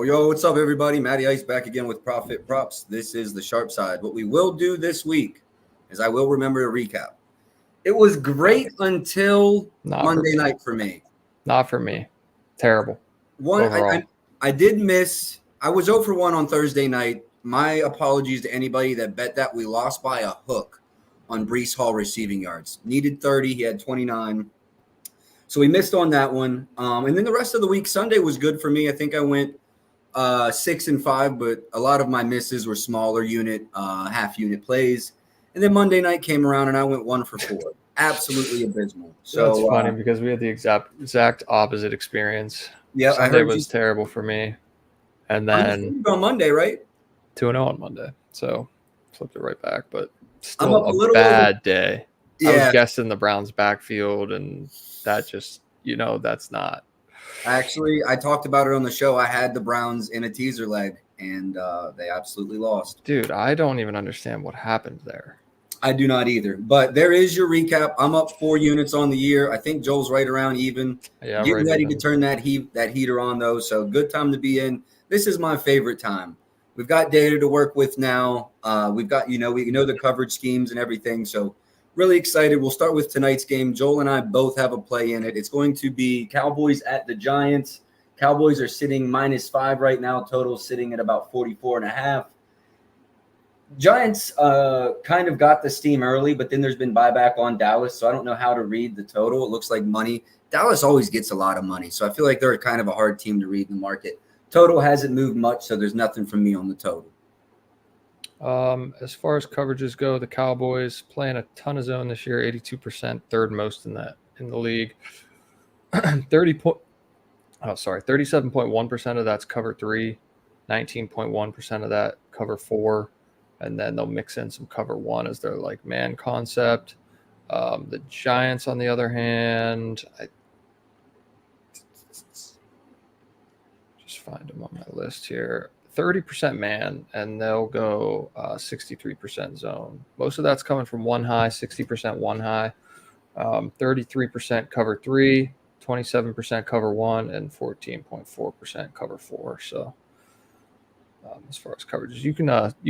Yo, what's up, everybody? Matty Ice back again with Profit Props. This is the sharp side. What we will do this week is I will remember to recap. It was great until Monday night for me. Not for me. Terrible. I did miss. I was 0 for 1 on Thursday night. My apologies to anybody that bet that. We lost by a hook on Breece Hall receiving yards. Needed 30. He had 29. So we missed on that one. And then the rest of the week, Sunday was good for me. I think I went 6 and 5, but a lot of my misses were smaller unit, half unit plays. And then Monday night came around and I went 1 for 4. Absolutely abysmal. So that's funny because we had the exact opposite experience. Yeah, Sunday was terrible for me. And then on Monday, right? 2-0 on Monday. So flipped it right back, but still a bad day. Yeah. I was guessing the Browns backfield, and that just, that's not. Actually, I talked about it on the show. I had the Browns in a teaser leg, and they absolutely lost. Dude, I don't even understand what happened there. I do not either. But there is your recap. I'm up 4 units on the year. I think Joel's right around even. Yeah, getting ready to turn that heater on, though. So good time to be in. This is my favorite time. We've got data to work with now. We've got, we know the coverage schemes and everything. So really excited. We'll start with tonight's game. Joel and I both have a play in it. It's going to be Cowboys at the Giants. Cowboys are sitting -5 right now. Total sitting at about 44.5. Giants kind of got the steam early, but then there's been buyback on Dallas, so I don't know how to read the total. It looks like money. Dallas always gets a lot of money, so I feel like they're kind of a hard team to read in the market. Total hasn't moved much, so there's nothing from me on the total. As far as coverages go, the Cowboys playing a ton of zone this year, 82%, third most in the league. 37.1% of that's cover 3, 19.1% of that cover 4, and then they'll mix in some cover 1 as their like man concept. The Giants, on the other hand, I just find them on my list here. 30% man, and they'll go 63% zone. Most of that's coming from 1 high, 60% 1 high, 33% cover 3, 27% cover 1, and 14.4% cover 4. So as far as coverages, you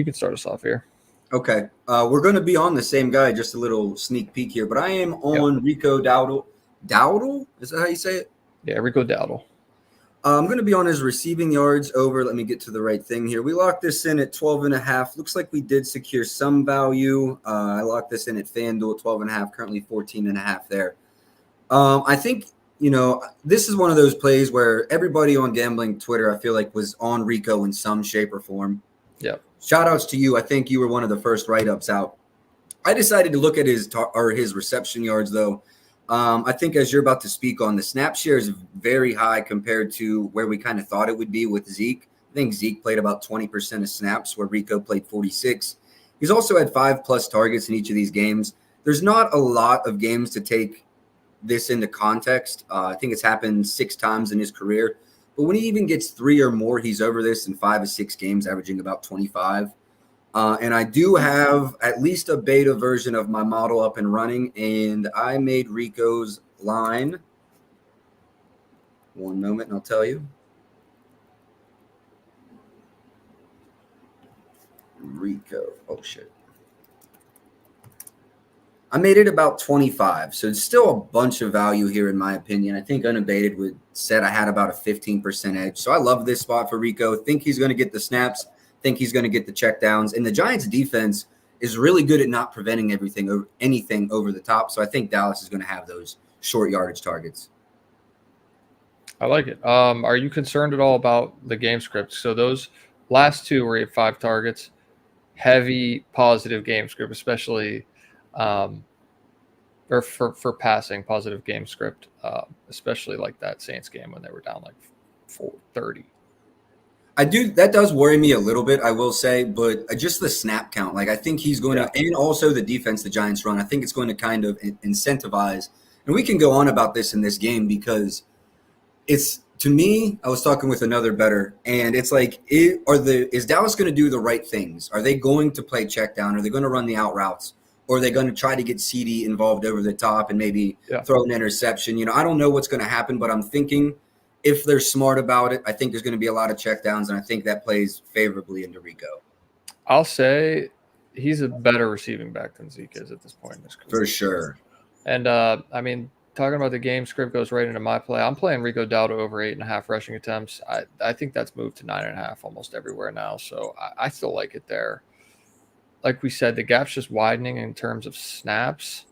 can start us off here. Okay, we're going to be on the same guy. Just a little sneak peek here, but I am on Rico Dowdle. Dowdle? Is that how you say it? Yeah, Rico Dowdle. I'm going to be on his receiving yards over. Let me get to the right thing here. We locked this in at 12.5. Looks like we did secure some value. I locked this in at FanDuel at 12.5, currently 14.5 there. I think, this is one of those plays where everybody on gambling Twitter, I feel like, was on Rico in some shape or form. Yep. Shout outs to you. I think you were one of the first write-ups out. I decided to look at his reception yards, though. I think as you're about to speak on, the snap share is very high compared to where we kind of thought it would be with Zeke. I think Zeke played about 20% of snaps, where Rico played 46. He's also had 5+ targets in each of these games. There's not a lot of games to take this into context. I think it's happened 6 times in his career. But when he even gets 3 or more, he's over this in 5 of 6 games, averaging about 25. And I do have at least a beta version of my model up and running, and I made Rico's line. One moment, and I'll tell you. Rico. Oh, shit. I made it about 25, so it's still a bunch of value here, in my opinion. I think Unabated said I had about a 15% edge. So I love this spot for Rico. Think he's going to get the snaps. Think he's going to get the checkdowns. And the Giants' defense is really good at not preventing anything over the top. So I think Dallas is going to have those short yardage targets. I like it. Are you concerned at all about the game script? So those last 2 where he had 5 targets, heavy positive game script, especially or for passing, positive game script, especially like that Saints game when they were down like 4-30. That does worry me a little bit, I will say, but just the snap count. Like, I think he's going to, and also the defense the Giants run, I think it's going to kind of incentivize. And we can go on about this in this game because it's, to me, I was talking with another bettor, and it's like, is Dallas going to do the right things? Are they going to play check down? Are they going to run the out routes? Or are they going to try to get CD involved over the top and maybe throw an interception? I don't know what's going to happen, but I'm thinking if they're smart about it, I think there's going to be a lot of checkdowns, and I think that plays favorably into Rico. I'll say he's a better receiving back than Zeke is at this point in his career. For sure. And I mean, talking about the game script goes right into my play. I'm playing Rico Dowdle over 8.5 rushing attempts. I think that's moved to 9.5 almost everywhere now. So I still like it there. Like we said, the gap's just widening in terms of snaps.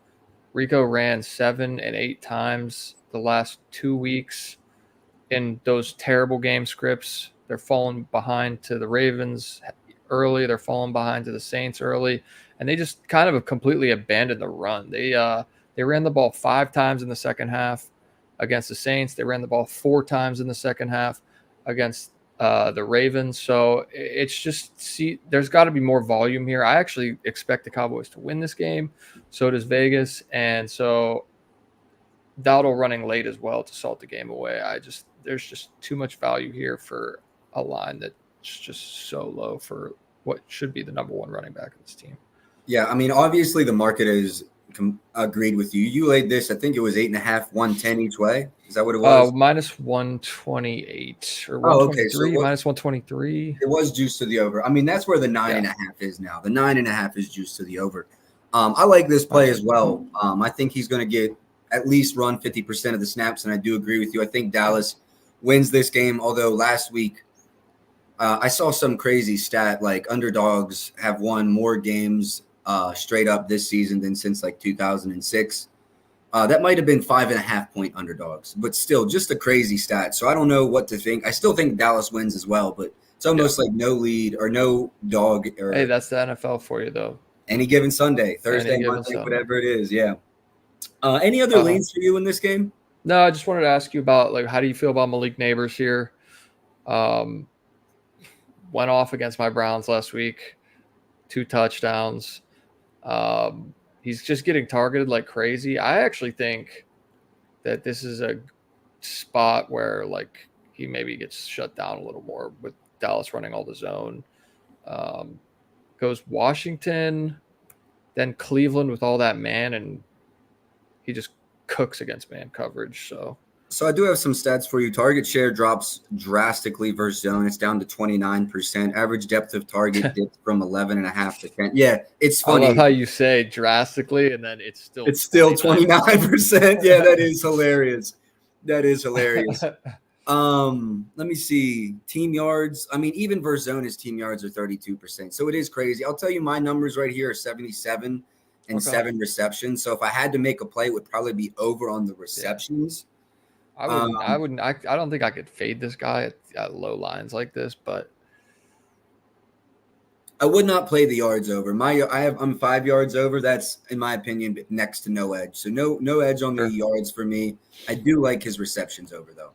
Rico ran 7 and 8 times the last 2 weeks in those terrible game scripts. They're falling behind to the Ravens early. They're falling behind to the Saints early. And they just kind of completely abandoned the run. They ran the ball 5 times in the second half against the Saints. They ran the ball 4 times in the second half against the Ravens. So it's just, there's got to be more volume here. I actually expect the Cowboys to win this game. So does Vegas. And so Dowdle running late as well to salt the game away. There's just too much value here for a line that's just so low for what should be the number 1 running back of this team. Yeah, I mean, obviously the market has agreed with you. You laid this, I think it was 8.5, 110 each way. Is that what it was? Minus 128 or 123, so minus 123. It was juiced to the over. I mean, that's where the 9.5 is now. The 9.5 is juiced to the over. I like this play as well. I think he's going to get at least run 50% of the snaps, and I do agree with you. I think Dallas wins this game, although last week I saw some crazy stat like underdogs have won more games straight up this season than since like 2006. That might have been 5.5 point underdogs, but still just a crazy stat. So I don't know what to think. I still think Dallas wins as well, but it's almost like no lead or no dog. Or hey, that's the NFL for you, though. Any given Sunday, Thursday, Monday, whatever it is. Yeah. Any other leans for you in this game? No, I just wanted to ask you about, like, how do you feel about Malik Neighbors here? Went off against my Browns last week, 2 touchdowns. He's just getting targeted like crazy. I actually think that this is a spot where, like, he maybe gets shut down a little more with Dallas running all the zone. Goes Washington, then Cleveland with all that man, and he just cooks against man coverage. So I do have some stats for you. Target share drops drastically versus zone. It's down to 29%. Average depth of target dipped from 11.5 to 10. Yeah, it's funny. I love how you say drastically, and then it's still 29%. Yeah, that is hilarious. That is hilarious. Let me see. Team yards. I mean, even versus zone, his team yards are 32%. So it is crazy. I'll tell you, my numbers right here are 77 and 7 receptions. So if I had to make a play, it would probably be over on the receptions. I don't think I could fade this guy at low lines like this, but I would not play the yards over. I'm 5 yards over. That's, in my opinion, next to no edge. So no edge on the yards for me. I do like his receptions over though.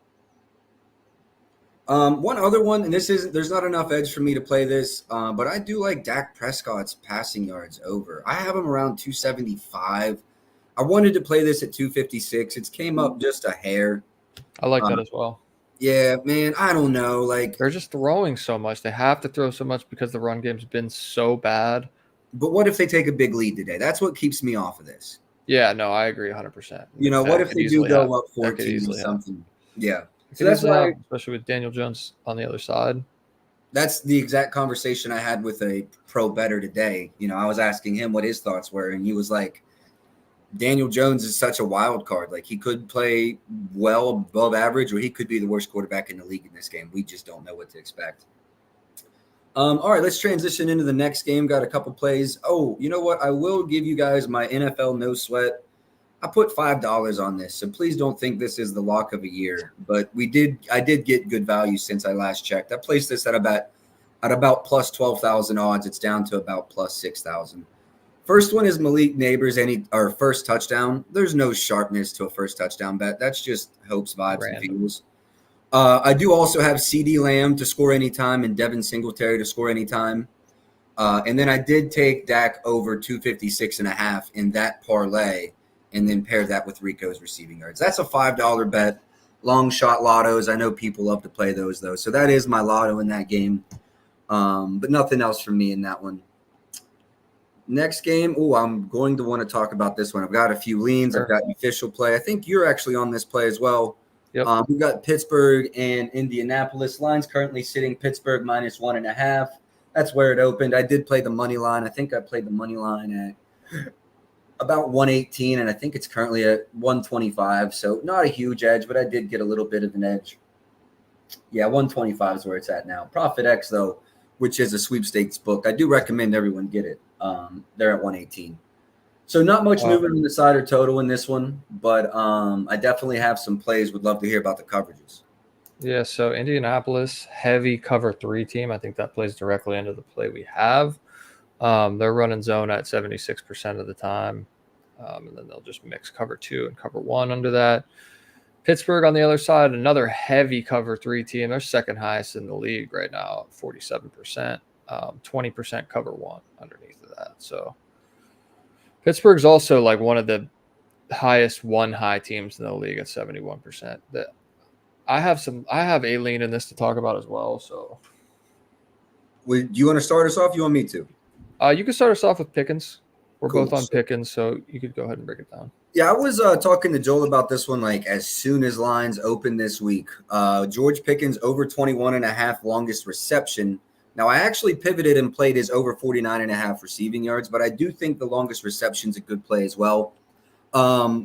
One other one, and there's not enough edge for me to play this, but I do like Dak Prescott's passing yards over. I have him around 275. I wanted to play this at 256. It's came up just a hair. I like that as well. Yeah, man, I don't know. Like, they're just throwing so much. They have to throw so much because the run game's been so bad. But what if they take a big lead today? That's what keeps me off of this. Yeah, no, I agree 100%. You know, what if they do go up 14 or something? Yeah. So that's why, especially with Daniel Jones on the other side. That's the exact conversation I had with a pro bettor today. You know, I was asking him what his thoughts were, and he was like, Daniel Jones is such a wild card. Like, he could play well above average, or he could be the worst quarterback in the league in this game. We just don't know what to expect. All right, let's transition into the next game. Got a couple plays. Oh, you know what? I will give you guys my NFL no sweat. I put $5 on this, so please don't think this is the lock of a year. But I did get good value since I last checked. I placed this at about plus 12,000 odds. It's down to about plus 6,000. First one is Malik Neighbors, our first touchdown. There's no sharpness to a first touchdown bet. That's just hopes, vibes, and feels. I do also have CeeDee Lamb to score anytime and Devin Singletary to score anytime. And then I did take Dak over 256.5 in that parlay, and then pair that with Rico's receiving yards. That's a $5 bet. Long shot lottos. I know people love to play those, though. So that is my lotto in that game. But nothing else from me in that one. Next game. Oh, I'm going to want to talk about this one. I've got a few leans. I've got an official play. I think you're actually on this play as well. Yep. We've got Pittsburgh and Indianapolis. Lines currently sitting Pittsburgh -1.5. That's where it opened. I did play the money line. I think I played the money line at about 118, and I think it's currently at 125. So not a huge edge, but I did get a little bit of an edge. Yeah, 125 is where it's at now. Profit X, though, which is a sweepstakes book, I do recommend everyone get it. They're at 118. So not much movement on the side or total in this one, but I definitely have some plays. Would love to hear about the coverages. Yeah, so Indianapolis, heavy cover 3 team. I think that plays directly into the play we have. They're running zone at 76% of the time, and then they'll just mix cover 2 and cover 1 under that. Pittsburgh on the other side, another heavy cover 3 team. They're second highest in the league right now, 47%, 20% cover 1 underneath of that. So Pittsburgh's also like one of the highest 1 high teams in the league at 71%. That I have a lean in this to talk about as well. So Do you want to start us off? You want me to? you can start us off with Pickens. We're Cool. both on Pickens, so you could go ahead and break it down. Yeah, I was talking to Joel about this one like as soon as lines open this week. George Pickens over 21.5 longest reception. Now, I actually pivoted and played his over 49.5 receiving yards, but I do think the longest reception is a good play as well.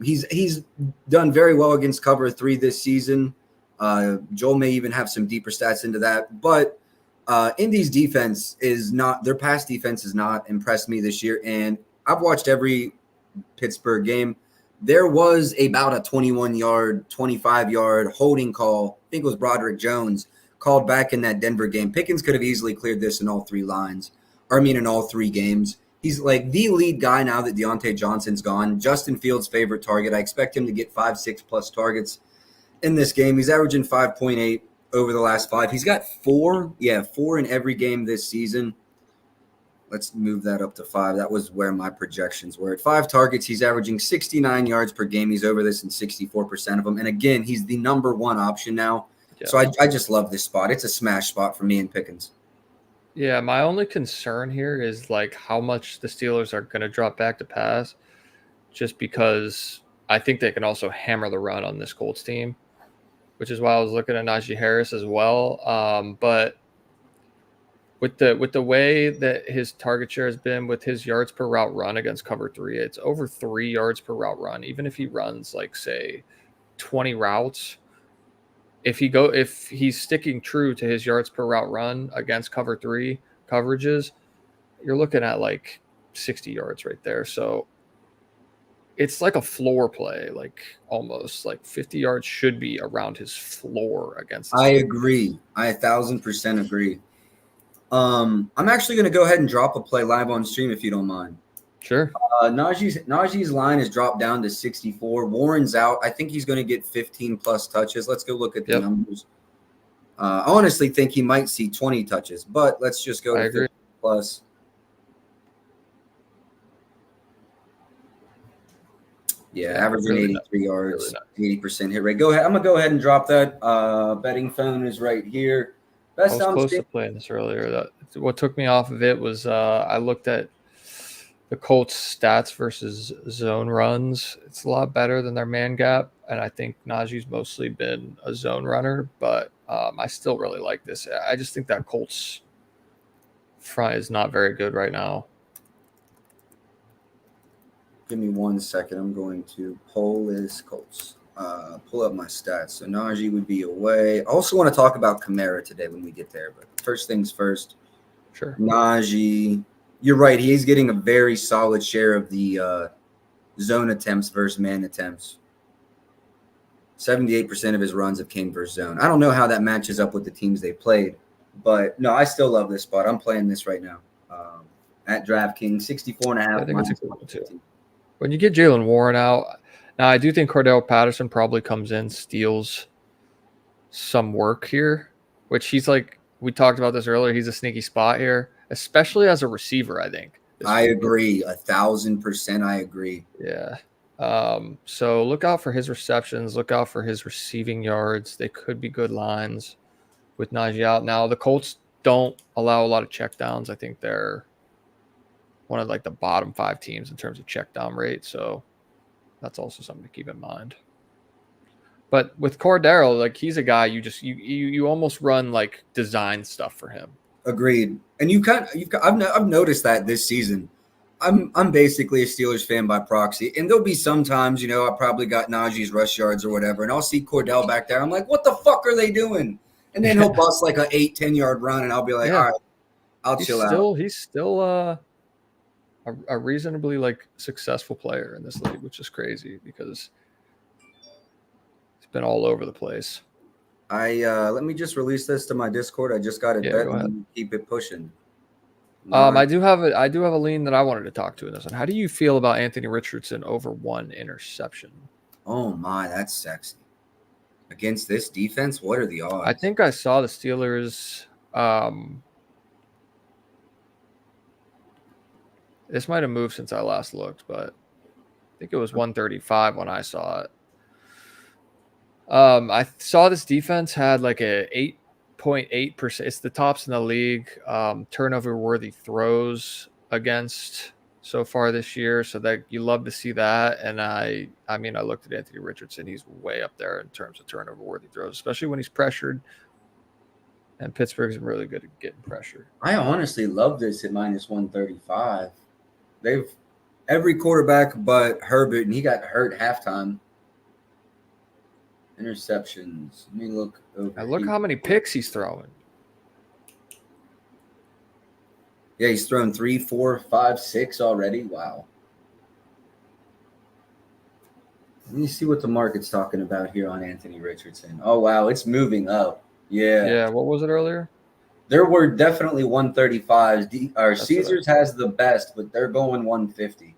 He's done very well against cover 3 this season. Joel may even have some deeper stats into that, but Indy's defense is not, their pass defense has not impressed me this year. And I've watched every Pittsburgh game. There was about a 21-yard, 25-yard holding call. I think it was Broderick Jones called back in that Denver game. Pickens could have easily cleared this in all 3 lines. Or I mean, in all 3 games. He's like the lead guy now that Deontay Johnson's gone. Justin Fields' favorite target. I expect him to get 5-6 plus targets in this game. He's averaging 5.8 over the last 5. He's got 4 in every game this season. Let's move that up to 5. That was where my projections were. At 5 targets, he's averaging 69 yards per game. He's over this in 64% of them. And again, he's the number 1 option now. Yeah. So I just love this spot. It's a smash spot for me and Pickens. Yeah, my only concern here is like how much the Steelers are going to drop back to pass, just because I think they can also hammer the run on this Colts team, which is why I was looking at Najee Harris as well. But with the way that his target share has been, with his yards per route run against cover 3, it's over 3 yards per route run. Even if he runs like say 20 routes, if he's sticking true to his yards per route run against cover 3 coverages, you're looking at like 60 yards right there. So it's like a floor play, like almost like 50 yards should be around his floor against. I agree. I 1,000% agree. I'm actually going to go ahead and drop a play live on stream if you don't mind. Sure. Najee's line has dropped down to 64. Warren's out. I think he's going to get 15 plus touches. Let's go look at the numbers. I honestly think he might see 20 touches, but let's just go to 50 plus. Yeah, averaging really 83 yards, really 80% hit rate. Go ahead. I'm going to go ahead and drop that. Betting phone is right here. I was close to playing this earlier. What took me off of it was I looked at the Colts stats versus zone runs. It's a lot better than their man gap, and I think Najee's mostly been a zone runner, but I still really like this. I just think that Colts front is not very good right now. Give me 1 second. I'm going to pull this Colts. Pull up my stats. So Najee would be away. I also want to talk about Kamara today when we get there, but first things first. Sure. Najee, you're right. He is getting a very solid share of the zone attempts versus man attempts. 78% of his runs have came versus zone. I don't know how that matches up with the teams they played, but no, I still love this spot. I'm playing this right now at DraftKings, 64.5. I think it's a good one too. When you get Jaylen Warren out, now I do think Cordell Patterson probably comes in, steals some work here, which he's like, we talked about this earlier. He's a sneaky spot here, especially as a receiver, I think. I agree. 1,000% I agree. Yeah. So look out for his receptions. Look out for his receiving yards. They could be good lines with Najee out. Now, the Colts don't allow a lot of checkdowns. I think they're one of like the bottom 5 teams in terms of check down rate. So that's also something to keep in mind. But with Cordero, like he's a guy you almost run like design stuff for him. Agreed. And I've noticed that this season. I'm basically a Steelers fan by proxy, and there'll be sometimes, I probably got Najee's rush yards or whatever, and I'll see Cordell back there. I'm like, what the fuck are they doing? And then he'll bust like a 8-10 yard run, and I'll be like, all right, I'll chill out. He's still a reasonably like successful player in this league, which is crazy because he's been all over the place. Let me just release this to my Discord. I just got it bet and keep it pushing. I do have a lean that I wanted to talk to in this one. How do you feel about Anthony Richardson over 1 interception? Oh my, that's sexy. Against this defense, what are the odds? I think I saw the Steelers. This might have moved since I last looked, but I think it was 135 when I saw it. I saw this defense had like a 8.8%. It's the tops in the league. Turnover worthy throws against so far this year. So that you love to see that. And I mean, I looked at Anthony Richardson. He's way up there in terms of turnover worthy throws, especially when he's pressured. And Pittsburgh's really good at getting pressure. I honestly love this at minus 135. Every quarterback but Herbert, and he got hurt halftime. Interceptions. Let me look over. Look how many picks he's throwing. Yeah, he's thrown 3, 4, 5, 6 already. Wow. Let me see what the market's talking about here on Anthony Richardson. Oh, wow, it's moving up. Yeah. Yeah, what was it earlier? There were definitely 135s. Caesars has the best, but they're going 150.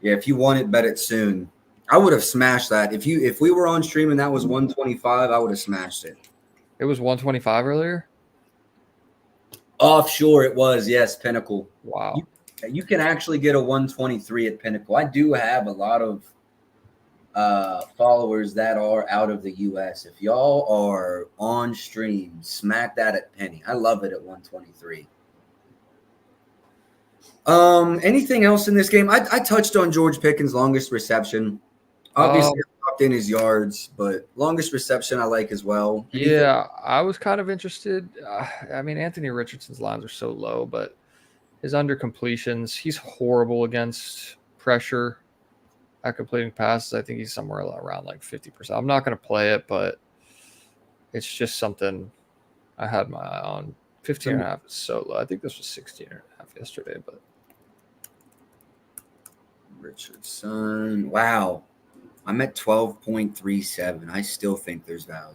Yeah, if you want it, bet it soon. I would have smashed that. If we were on stream and that was 125, I would have smashed it. It was 125 earlier? Offshore it was, yes, Pinnacle. Wow. You can actually get a 123 at Pinnacle. I do have a lot of followers that are out of the U.S. If y'all are on stream, smack that at Penny. I love it at 123. Anything else in this game? I touched on George Pickens' longest reception. Obviously, I popped in his yards, but longest reception I like as well. Yeah, I was kind of interested. I mean, Anthony Richardson's lines are so low, but his under completions, he's horrible against pressure at completing passes. I think he's somewhere around like 50%. I'm not going to play it, but it's just something I had my eye on. 15.5 is so low. I think this was 16.5 yesterday, but Richardson. Wow. I'm at 12.37. I still think there's value.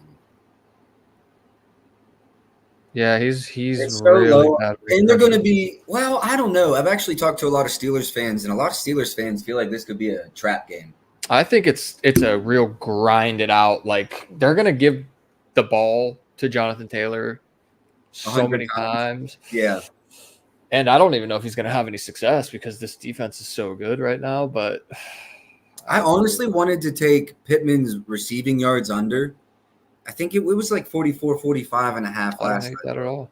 yeah, he's So really low. bad. And they're going to be, well, I don't know. I've actually talked to a lot of Steelers fans, and a lot of Steelers fans feel like this could be a trap game. I think it's a real grind it out. Like they're going to give the ball to Jonathan Taylor so many times. Yeah. And I don't even know if he's going to have any success because this defense is so good right now. But I honestly wanted to take Pittman's receiving yards under. I think it was like 44, 45 and a half I don't last hate night. that at all.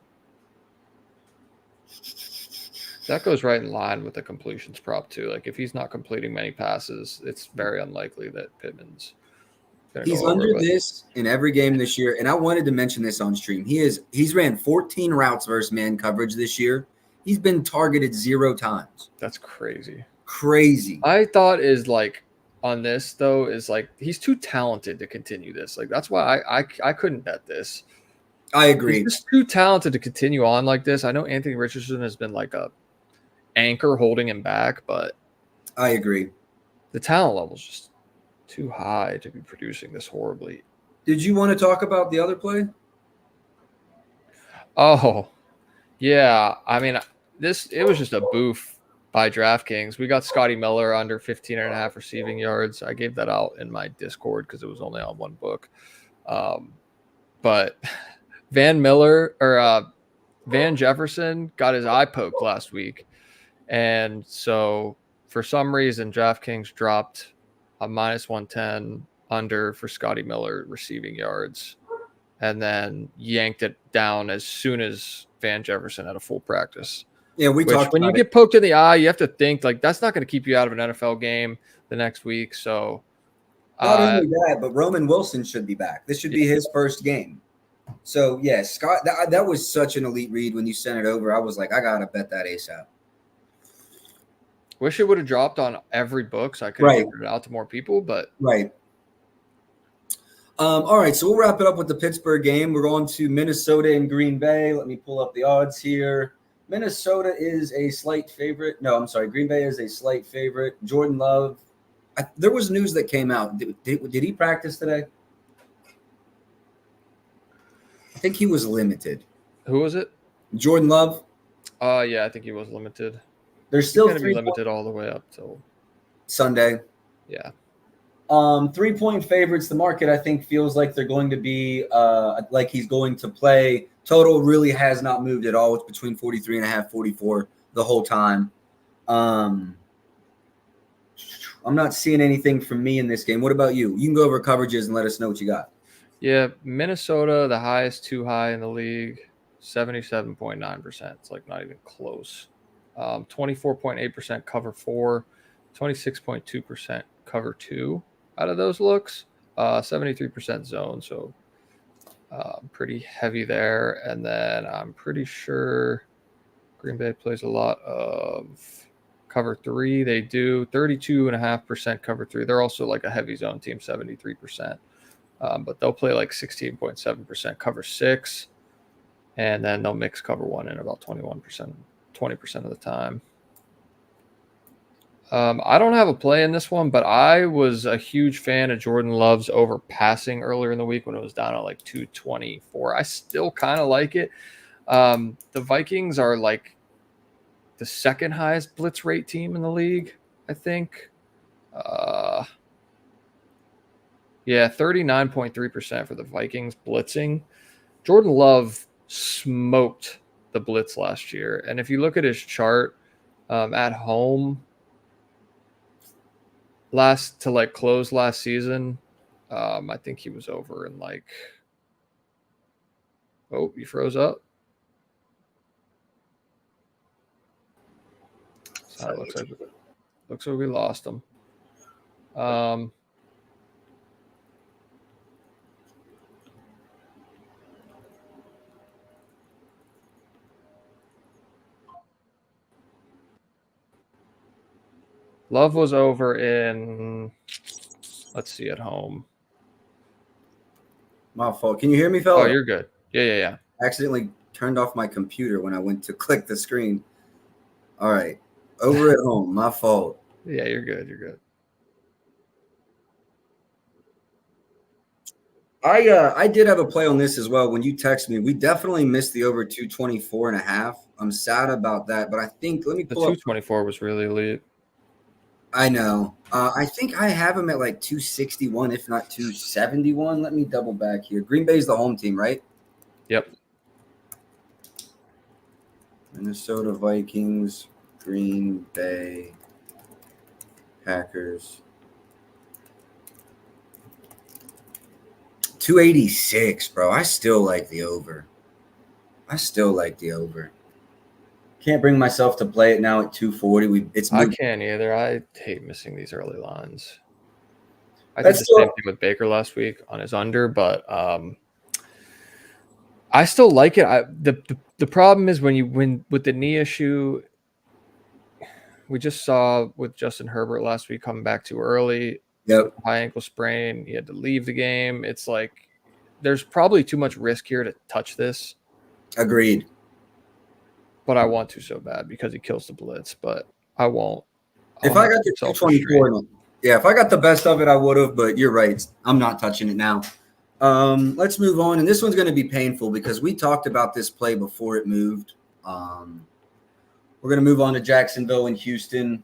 That goes right in line with the completions prop too. Like if he's not completing many passes, it's very unlikely that Pittman's going to He's go over, under this in every game this year. And I wanted to mention this on stream. He's ran 14 routes versus man coverage this year. He's been targeted 0 times. That's crazy. Crazy. My thought is like on this though is like he's too talented to continue this. Like that's why I couldn't bet this. I agree. He's just too talented to continue on like this. I know Anthony Richardson has been like a anchor holding him back, but I agree. the talent level is just too high to be producing this horribly. Did you want to talk about the other play? Oh, yeah. I mean, it was just a boof by DraftKings. We got Scotty Miller under 15.5 receiving yards. I gave that out in my Discord because it was only on one book. But Van Jefferson got his eye poked last week. And so for some reason, DraftKings dropped a minus 110 under for Scotty Miller receiving yards and then yanked it down as soon as Van Jefferson had a full practice. Yeah, we talked about when you get poked in the eye, you have to think like that's not going to keep you out of an NFL game the next week. So Not Uh, only that, but Roman Wilson should be back. This should be his first game. So yeah, Scott, that was such an elite read when you sent it over. I was like, I gotta bet that ASAP. wish it would have dropped on every book so I could have Right, given it out to more people, but right. All right, so we'll wrap it up with the Pittsburgh game. We're going to Minnesota and Green Bay. Let me pull up the odds here. Minnesota is a slight favorite. No, I'm sorry. Green Bay is a slight favorite. Jordan Love. There was news that came out. Did he practice today? I think he was limited. who was it? Jordan Love. Yeah, I think he was limited. There's He's still going to be limited all the way up till Sunday. yeah. 3-point favorites. The market, I think, feels like they're going to be like he's going to play. Total really has not moved at all. It's between 43.5, 44 the whole time. I'm not seeing anything from me in this game. What about you? You can go over coverages and let us know what you got. Yeah, Minnesota, the highest too high in the league, 77.9%. It's like not even close. 24.8% cover 4, 26.2% cover 2 out of those looks. 73% zone, so pretty heavy there. And then I'm pretty sure Green Bay plays a lot of cover 3. They do 32.5% cover 3. They're also like a heavy zone team, 73%. But they'll play like 16.7% cover 6, and then they'll mix cover 1 in about 21%, 20% of the time. I don't have a play in this one, but I was a huge fan of Jordan Love's over passing earlier in the week when it was down at like 224. I still kind of like it. The Vikings are like the second highest blitz rate team in the league, I think. Yeah, 39.3% for the Vikings blitzing. Jordan Love smoked the blitz last year. And if you look at his chart at home close last season, I think he was over in like, oh, he froze up. So it looks like we lost him. Love was over in, let's see, at home. My fault. Can you hear me, fella? Oh, you're good. Yeah. I accidentally turned off my computer when I went to click the screen. All right. Over at home. My fault. Yeah, you're good. You're good. I did have a play on this as well. When you text me, we definitely missed the over 224.5. I'm sad about that, but I think let me The pull up. 224 was really elite. I know. I think I have him at like 261, if not 271. Let me double back here. Green Bay's the home team, right? Yep. Minnesota Vikings, Green Bay Packers. 286, bro. I still like the over. Can't bring myself to play it now at 240. I can't either. I hate missing these early lines. I did That's the still same thing with Baker last week on his under, but I still like it. The problem is when you win with the knee issue. We just saw with Justin Herbert last week coming back too early. Yep. High ankle sprain. He had to leave the game. It's like there's probably too much risk here to touch this. Agreed. But I want to so bad because he kills the blitz, but I won't. If I got the 224, yeah, if I got the best of it, I would have, but you're right. I'm not touching it now. Let's move on. And this one's going to be painful because we talked about this play before it moved. We're going to move on to Jacksonville and Houston.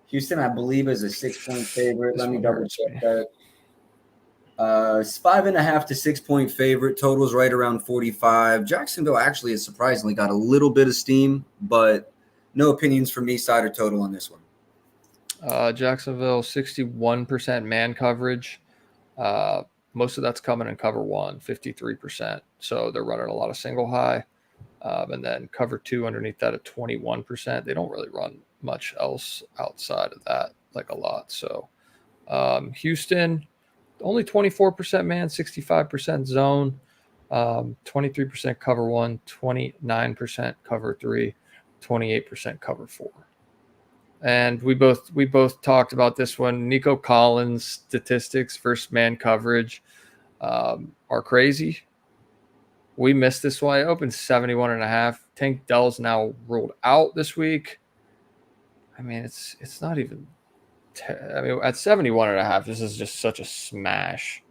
Houston, I believe, is a 6-point favorite. Let me double check that. It's 5.5 to 6-point favorite. Total's right around 45. Jacksonville actually has surprisingly got a little bit of steam, but no opinions from me, side or total on this one. Jacksonville, 61% man coverage. Most of that's coming in cover 1, 53%. So they're running a lot of single high. And then cover 2 underneath that at 21%. They don't really run much else outside of that, like a lot. So Houston, only 24% man, 65% zone, 23% cover 1, 29% cover 3, 28% cover 4. And we both talked about this one. Nico Collins' statistics versus man coverage are crazy. We missed this one. I opened 71.5. Tank Dell's now ruled out this week. I mean, it's not even. I mean, at 71.5, this is just such a smash.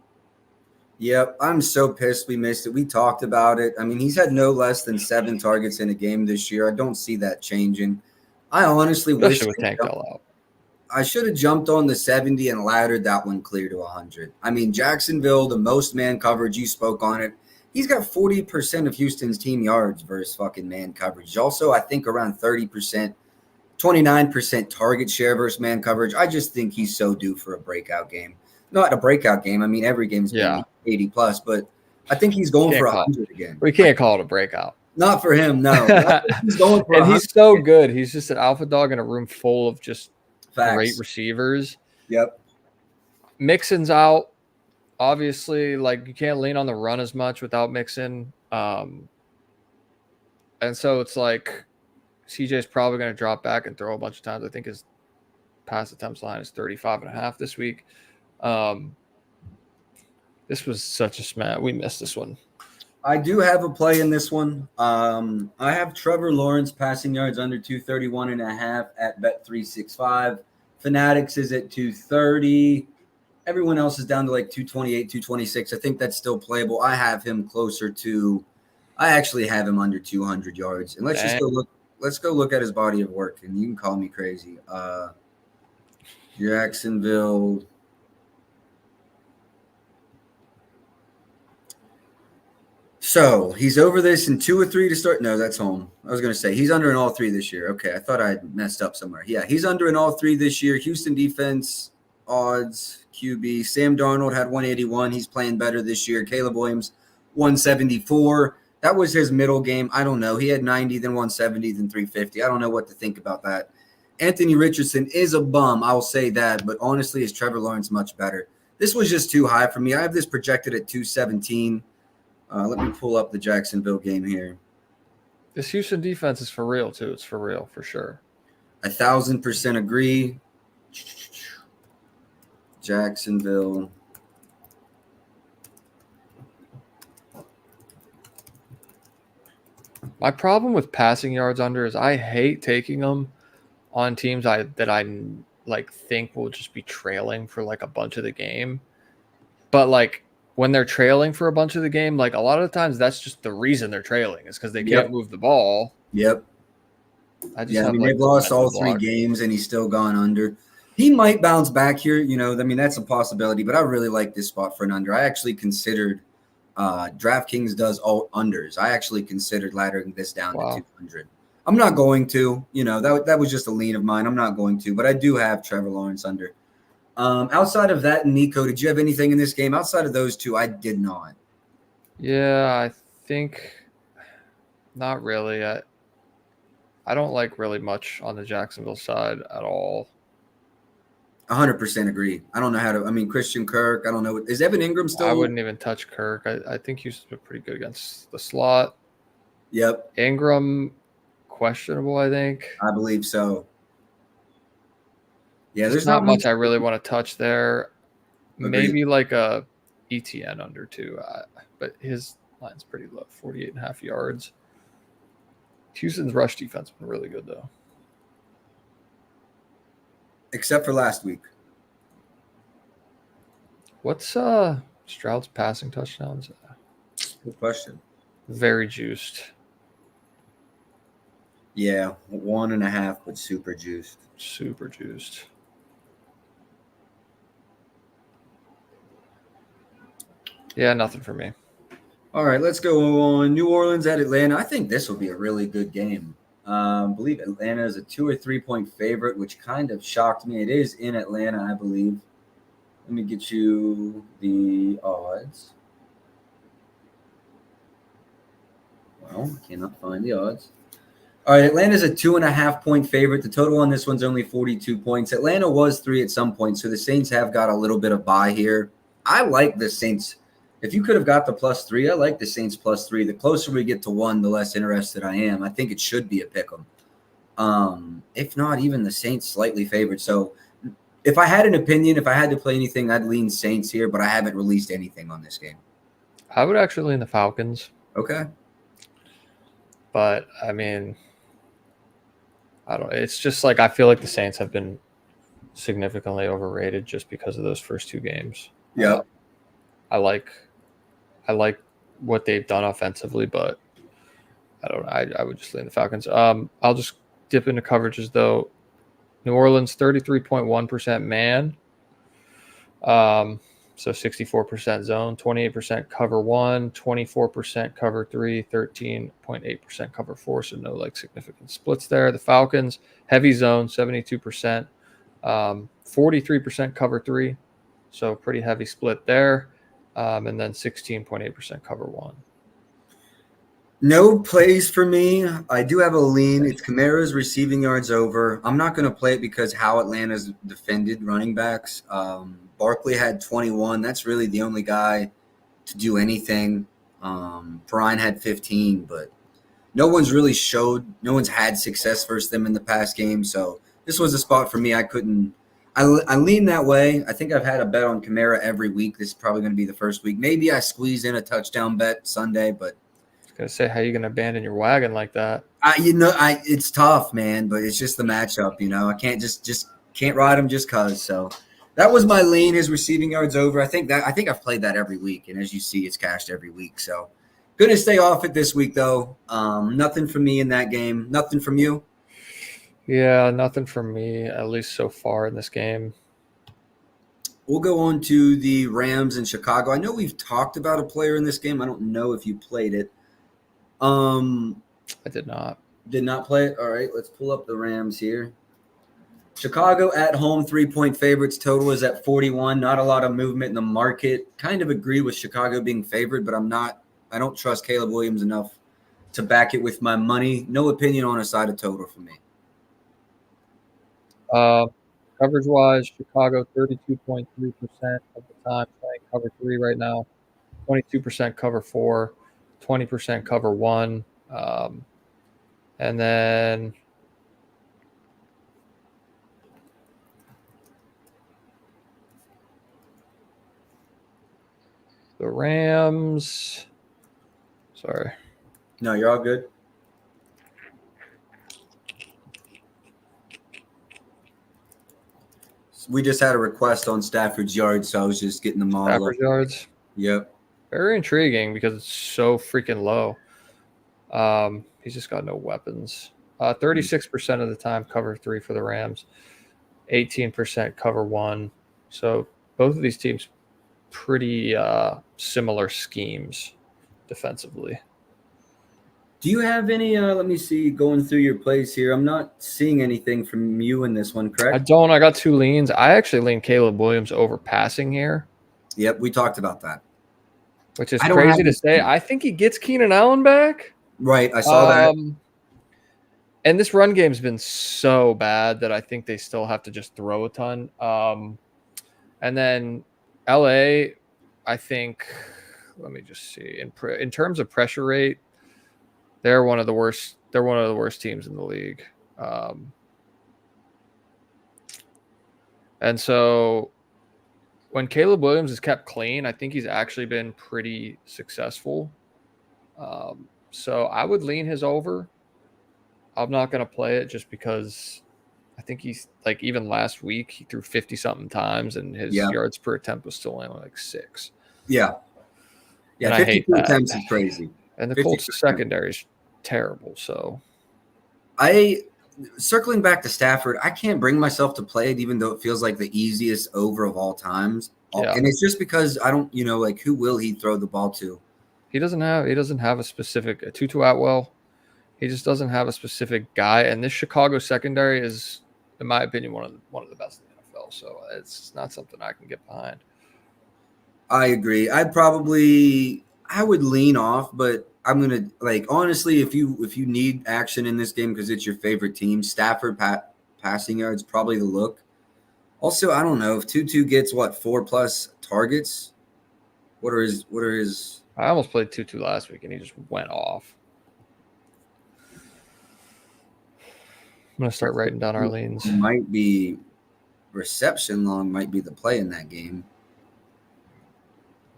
Yep, I'm so pissed we missed it. We talked about it. I mean, he's had no less than 7 targets in a game this year. I don't see that changing. I honestly wish Especially with Tank Dell out. I should have jumped on the 70 and laddered that one clear to 100. I mean, Jacksonville, the most man coverage, you spoke on it. He's got 40% of Houston's team yards versus fucking man coverage. Also, I think around 30%, 29% target share versus man coverage. I just think he's so due for a breakout game. Not a breakout game. I mean, every game's been 80 plus, but I think he's going for 100 again. We can't call it a breakout. Not for him, no. He's going for and he's so good. He's just an alpha dog in a room full of just great receivers. Yep. Mixon's out. Obviously, like you can't lean on the run as much without Mixon. And so it's like CJ's probably going to drop back and throw a bunch of times. I think his pass attempts line is 35.5 this week. This was such a smash. We missed this one. I do have a play in this one. I have Trevor Lawrence passing yards under 231.5 at Bet365. Fanatics is at 230. Everyone else is down to like 228, 226. I think that's still playable. I have him closer to – I actually have him under 200 yards. And let's just go look. Let's go look at his body of work, and you can call me crazy. Jacksonville – so he's over this in 2 or 3 to start. No, that's home. I was going to say he's under in all 3 this year. Okay, I thought I messed up somewhere. Yeah, he's under in all 3 this year. Houston defense, odds, QB. Sam Darnold had 181. He's playing better this year. Caleb Williams, 174. That was his middle game. I don't know. He had 90, then 170, then 350. I don't know what to think about that. Anthony Richardson is a bum. I'll say that. But honestly, is Trevor Lawrence much better? This was just too high for me. I have this projected at 217. Let me pull up the Jacksonville game here. This Houston defense is for real, too. It's for real, for sure. 1,000% agree. Jacksonville. My problem with passing yards under is I hate taking them on teams that I like think will just be trailing for like a bunch of the game. But like when they're trailing for a bunch of the game, like a lot of the times that's just the reason they're trailing is because they can't move the ball. Yep. They've lost all 3 games and he's still gone under. He might bounce back here. You know, I mean, that's a possibility, but I really like this spot for an under. I actually considered DraftKings does all unders. I actually considered laddering this down to 200. I'm not going to, you know, that was just a lean of mine. I'm not going to, but I do have Trevor Lawrence under. Outside of that, Nico, did you have anything in this game? Outside of those 2, I did not. Yeah, I think not really. I don't like really much on the Jacksonville side at all. 100% agree. I don't know how to – I mean, Christian Kirk, I don't know. Is Evan Ingram still – I wouldn't even touch Kirk. I think Houston's been pretty good against the slot. Yep. Ingram, questionable, I think. I believe so. Yeah, there's not much I really want to touch there. Agreed. Maybe like a ETN under 2, but his line's pretty low, 48.5 yards. Houston's rush defense has been really good, though. Except for last week. What's Stroud's passing touchdowns? Good question. Very juiced. Yeah, 1.5, but super juiced. Super juiced. Yeah, nothing for me. All right, let's go on. New Orleans at Atlanta. I think this will be a really good game. I believe Atlanta is a 2 or 3 point favorite, which kind of shocked me. It is in Atlanta, I believe. Let me get you the odds. Well, I cannot find the odds. All right, Atlanta's a 2.5-point favorite. The total on this one's only 42 points. Atlanta was 3 at some point, so the Saints have got a little bit of buy here. I like the Saints. If you could have got the +3, I like the Saints +3. The closer we get to 1, the less interested I am. I think it should be a pick 'em. If not, even the Saints slightly favored. So if I had an opinion, if I had to play anything, I'd lean Saints here, but I haven't released anything on this game. I would actually lean the Falcons, Okay. but I mean, I don't. It's just like I feel like the Saints have been significantly overrated just because of those first 2 games. Yeah. I like what they've done offensively, but I don't know. I would just lean the Falcons. I'll just dip into coverages though. New Orleans 33.1% man. So 64% zone, 28% cover 1, 24% cover 3, 13.8% cover 4. So no like significant splits there. The Falcons heavy zone 72%, 43% cover 3. So pretty heavy split there. And then 16.8% cover 1. No plays for me. I do have a lean. It's Kamara's receiving yards over. I'm not going to play it because how Atlanta's defended running backs. Barkley had 21. That's really the only guy to do anything. Perrine had 15, but no one's really showed. No one's had success versus them in the past game. So this was a spot for me. I lean that way. I think I've had a bet on Kamara every week. This is probably going to be the first week. Maybe I squeeze in a touchdown bet Sunday, but Gonna say how you gonna abandon your wagon like that? It's tough, man, but it's just the matchup. I can't just can't ride him just cause. So that was my lean. His receiving yards over. I think I've played that every week, and as you see, it's cashed every week. So gonna stay off it this week though. Nothing from me in that game. Nothing from you. Yeah, nothing from me at least so far in this game. We'll go on to the Rams in Chicago. I know we've talked about a player in this game. I don't know if you played it. I did not. Did not play it. All right, let's pull up the Rams here. Chicago at home, 3-point favorites. Total is at 41. Not a lot of movement in the market. Kind of agree with Chicago being favored, but I don't trust Caleb Williams enough to back it with my money. No opinion on a side of total for me. Coverage wise, Chicago 32.3% of the time playing cover 3 right now, 22% cover 4, 20% cover 1, and then the Rams. Sorry. No, you're all good. We just had a request on Stafford's yards, so I was just getting them all Stafford up. yards. Yep. Very intriguing because it's so freaking low. He's just got no weapons. 36% of the time cover 3 for the Rams, 18% cover 1. So both of these teams pretty similar schemes defensively. Do you have any, let me see, going through your plays here. I'm not seeing anything from you in this one, correct? I don't. I got 2 leans. I actually lean Caleb Williams over passing here. Yep, we talked about that. Which is crazy to say. I think he gets Keenan Allen back. Right, I saw that. And this run game's been so bad that I think they still have to just throw a ton. And then LA, I think, let me just see. In terms of pressure rate, they're one of the worst. They're one of the worst teams in the league. And so when Caleb Williams is kept clean, I think he's actually been pretty successful. So I would lean his over. I'm not going to play it just because I think he's like, even last week, he threw 50 something times and his yards per attempt was still only like 6. Yeah. Yeah. 52 attempts is crazy. And the Colts secondary is terrible. So circling back to Stafford, I can't bring myself to play it, even though it feels like the easiest over of all times. Yeah. And it's just because I don't, like who will he throw the ball to? He doesn't have a specific Tutu Atwell. He just doesn't have a specific guy. And this Chicago secondary is, in my opinion, one of the best in the NFL. So it's not something I can get behind. I agree. I'd probably I would lean off, but I'm gonna like honestly, if you need action in this game because it's your favorite team, Stafford passing yards probably the look. Also, I don't know if Tutu gets what 4+ targets. What are his? I almost played 2-2 last week, and he just went off. I'm gonna start writing down our leans. Might be reception long. Might be the play in that game.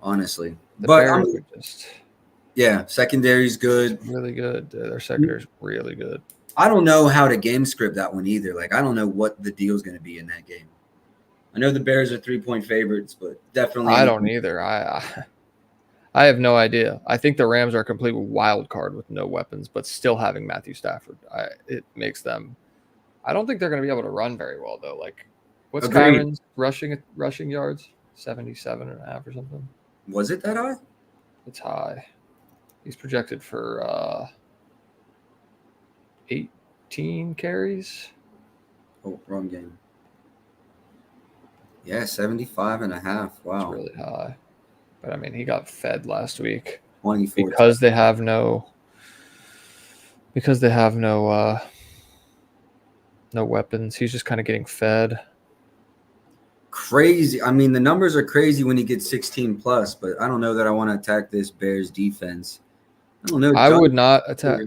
Honestly, The but Bears are just yeah, secondary's good. really good. Their secondary's really good. I don't know how to game script that one either. Like, I don't know what the deal's going to be in that game. I know the Bears are 3-point favorites, but definitely. I don't either. I have no idea. I think the Rams are a complete wild card with no weapons, but still having Matthew Stafford. It makes them. I don't think they're going to be able to run very well though. Like, what's Agreed. Kyron's rushing yards? 77.5 or something. Was it that high? It's high. He's projected for 18 carries. Oh, wrong game. Yeah, 75.5. Wow. It's really high. But I mean, he got fed last week 24. because they have no no weapons. He's just kind of getting fed. Crazy. I mean, the numbers are crazy when he gets 16+, but I don't know that I want to attack this Bears defense. I don't know. I would not attack.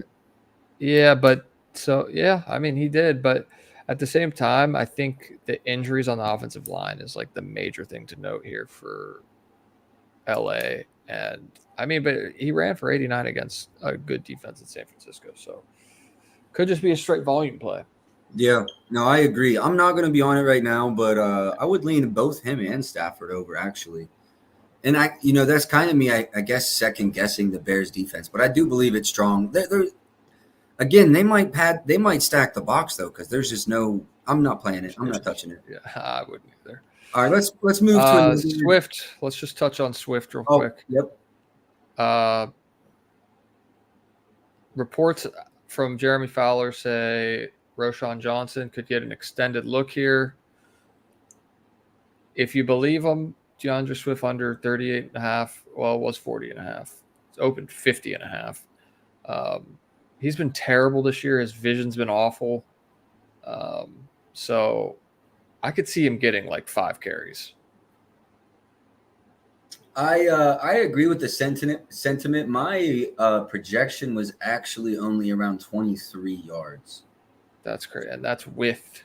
Yeah, but so yeah, I mean he did, but at the same time, I think the injuries on the offensive line is like the major thing to note here for LA. And I mean, but he ran for 89 against a good defense in San Francisco, so could just be a straight volume play. Yeah, no, I agree. I'm not going to be on it right now, but I would lean both him and Stafford over actually. And that's kind of me, I guess, second guessing the Bears defense, but I do believe it's strong. Again, they might stack the box though, because there's just no. I'm not playing it. I'm not touching it. Yeah, I wouldn't either. All right, let's move to Swift. Let's just touch on Swift real quick. Yep. Reports from Jeremy Fowler say Roschon Johnson could get an extended look here. If you believe him, DeAndre Swift under 38.5. Well, it was 40.5. It's opened 50.5. He's been terrible this year. His vision's been awful. So I could see him getting like 5 carries. I agree with the sentiment. My projection was actually only around 23 yards. That's great, and that's with.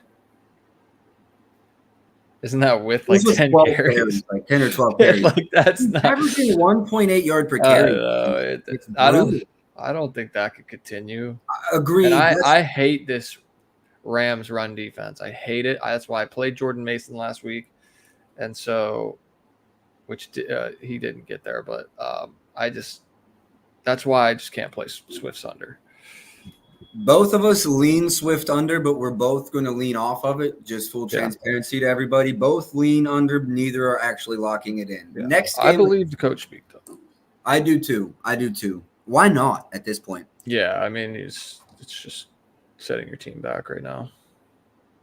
Isn't that with like 10 carries? Like 10 or 12 carries. Like that's not averaging 1.8 yard per carry. I don't think that could continue. Agreed. And I hate this Rams run defense. I hate it. That's why I played Jordan Mason last week, and so, which he didn't get there, but that's why I just can't play Swift's under. Both of us lean Swift under, but we're both going to lean off of it. Just full transparency to everybody. Both lean under. Neither are actually locking it in. Yeah. Next game, I believe the coach speak though. I do too. Why not at this point? Yeah, I mean, it's just setting your team back right now.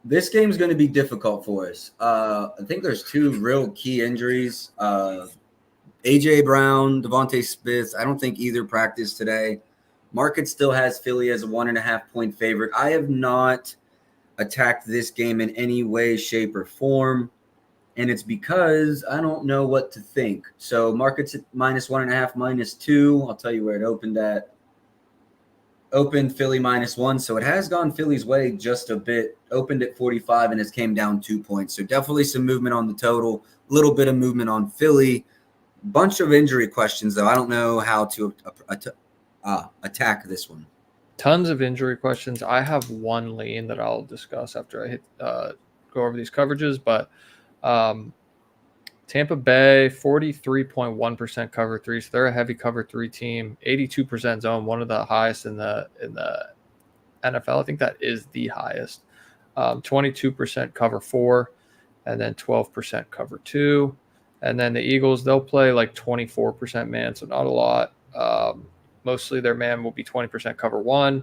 This game is going to be difficult for us. I think there's 2 real key injuries. A.J. Brown, Devontae Smith. I don't think either practiced today. Market still has Philly as a 1.5-point favorite. I have not attacked this game in any way, shape, or form, and it's because I don't know what to think. So market's at -1.5, -2. I'll tell you where it opened at. Opened Philly -1, so it has gone Philly's way just a bit. Opened at 45 and has came down 2 points. So definitely some movement on the total. A little bit of movement on Philly. Bunch of injury questions, though. I don't know how to attack this one. Tons of injury questions. I have one lean that I'll discuss after I go over these coverages, but Tampa Bay 43.1% cover 3, so they're a heavy cover 3 team. 82% zone, one of the highest in the NFL. I think that is the highest. 22% cover 4, and then 12% cover 2. And then the Eagles, they'll play like 24% man, so not a lot. Mostly their man will be 20% cover 1,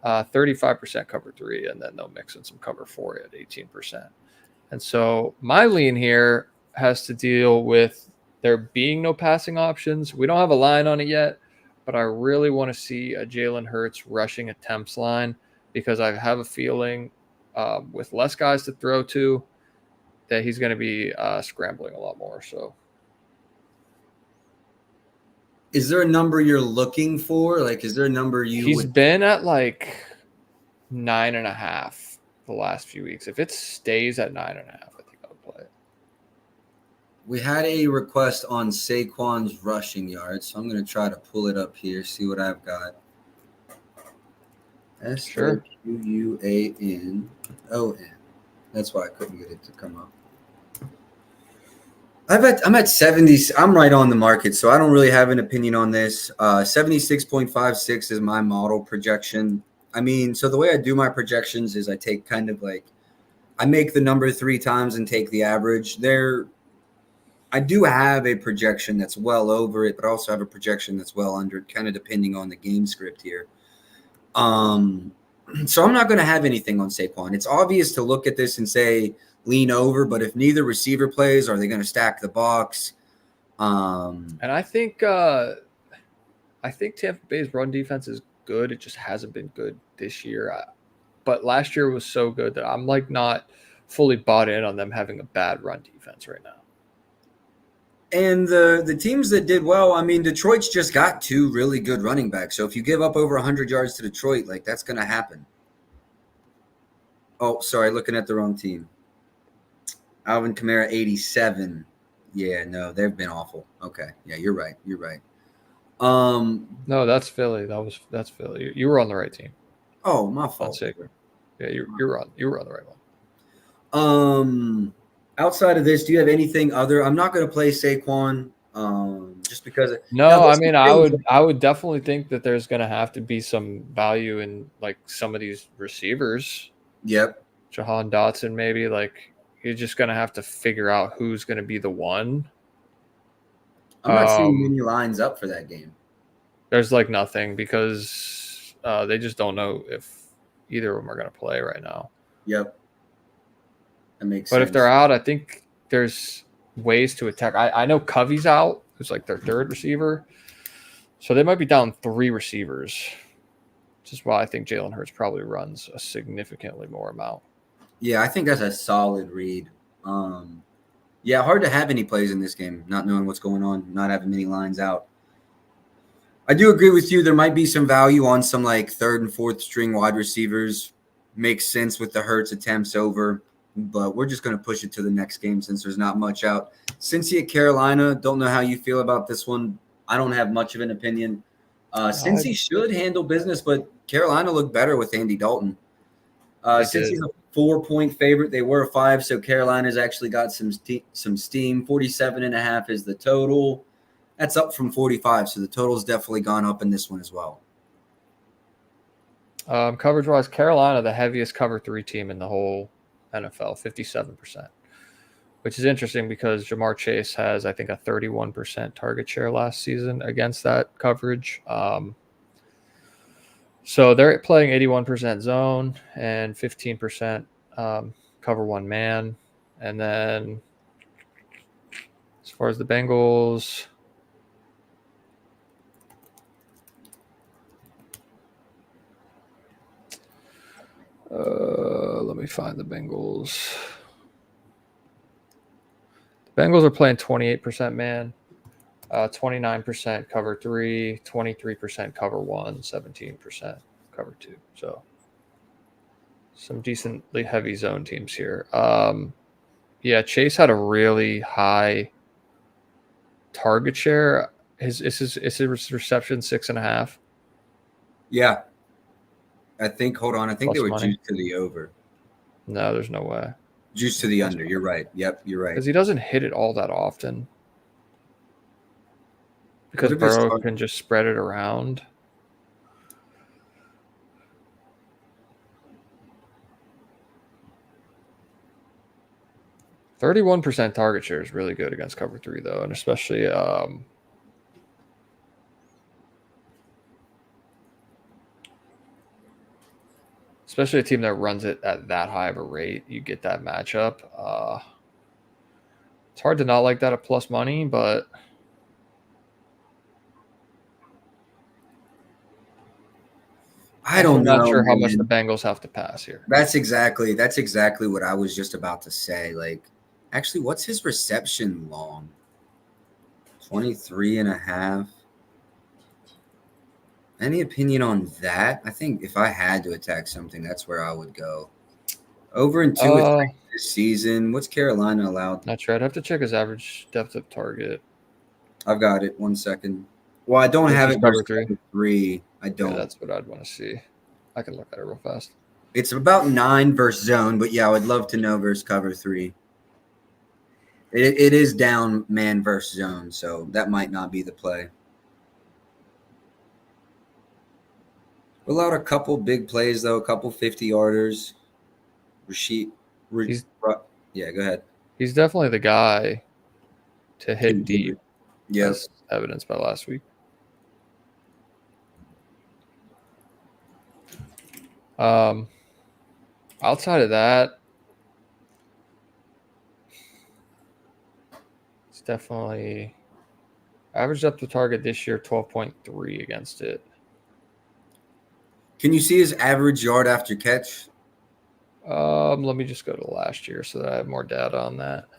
35% cover 3, and then they'll mix in some cover 4 at 18%. And so my lean here has to deal with there being no passing options. We don't have a line on it yet, but I really want to see a Jalen Hurts rushing attempts line because I have a feeling with less guys to throw to that he's going to be scrambling a lot more. So, is there a number you're looking for? Like, is there a number he's been at like 9.5 the last few weeks. If it stays at 9.5, I think I would play it. We had a request on Saquon's rushing yards, so I'm going to try to pull it up here, see what I've got. SWUANON. That's why I couldn't get it to come up. I'm at 70. I'm right on the market, so I don't really have an opinion on this. 76.56 is my model projection. I mean, so the way I do my projections is I take kind of like I make the number 3 times and take the average. I do have a projection that's well over it, but I also have a projection that's well under it, kind of depending on the game script here. So I'm not going to have anything on Saquon. It's obvious to look at this and say lean over, but if neither receiver plays, are they going to stack the box? And I think Tampa Bay's run defense is good. It just hasn't been good this year. But last year was so good that I'm like not fully bought in on them having a bad run defense right now. And the teams that did well, I mean, Detroit's just got 2 really good running backs. So if you give up over 100 yards to Detroit, like that's going to happen. Oh, sorry, looking at the wrong team. Alvin Kamara, 87. Yeah, no, they've been awful. Okay, yeah, you're right. No, that's Philly. That's Philly. You were on the right team. Oh, my fault. Yeah, you were on the right one. Outside of this, do you have anything other? I'm not going to play Saquon, just because. No, I mean, I would definitely think that there's going to have to be some value in like some of these receivers. Yep. Jahan Dotson, maybe. Like you're just going to have to figure out who's going to be the one. I'm not seeing many lines up for that game. There's like nothing because they just don't know if either of them are going to play right now. Yep. That makes sense. But if they're out, I think there's ways to attack. I know Covey's out, who's like their 3rd receiver. So they might be down 3 receivers, which is why I think Jalen Hurts probably runs a significantly more amount. Yeah, I think that's a solid read. Yeah, hard to have any plays in this game, not knowing what's going on, not having many lines out. I do agree with you. There might be some value on some like 3rd and 4th string wide receivers. Makes sense with the Hurts attempts over, but we're just going to push it to the next game since there's not much out. Cincy at Carolina, don't know how you feel about this one. I don't have much of an opinion. Cincy should handle business, but Carolina looked better with Andy Dalton. Cincy's a 4-point favorite. They were a 5, so Carolina's actually got some steam. 47.5 is the total. That's up from 45, so the total's definitely gone up in this one as well. Coverage-wise, Carolina, the heaviest cover 3 team in the whole NFL, 57%, which is interesting because Jamar Chase has, I think, a 31% target share last season against that coverage. So they're playing 81% zone and 15% cover 1 man. And then as far as the Bengals, let me find the Bengals. The Bengals are playing 28% man, 29% cover 3, 23% cover 1, 17% cover 2. So some decently heavy zone teams here. Yeah, Chase had a really high target share. His reception 6.5. Yeah. I think Plus they were money. juiced to the over. No, there's no way. Juiced to the under. You're right. Yep, you're right. Because he doesn't hit it all that often. Because Burrow can just spread it around. %31 target share is really good against cover 3, though, and especially a team that runs it at that high of a rate. You get that matchup. It's hard to not like that at plus money, but I also don't not know, sure how much the man. Bengals have to pass here. That's exactly what I was just about to say. Like, actually, what's his reception long? 23 and a half. Any opinion on that? I think if I had to attack something, that's where I would go. Over and 2 attacks this season. What's Carolina allowed? Not sure. I'd have to check his average depth of target. I've got it. 1 second. Well, I don't have Versus it cover versus three. cover 3. I Yeah, don't. that's what I'd want to see. I can look at it real fast. It's about 9 versus zone, but yeah, I would love to know versus cover 3. It is down man versus zone, so that might not be the play. Allowed a couple big plays though, a couple 50-yarders. Yeah, go ahead. He's definitely the guy to hit deep, Yeah. as evidenced by last week. Outside of that, it's definitely averaged up to target this year 12.3 against it. Can you see his average yard after catch? Let me just go to last year so that I have more data on that.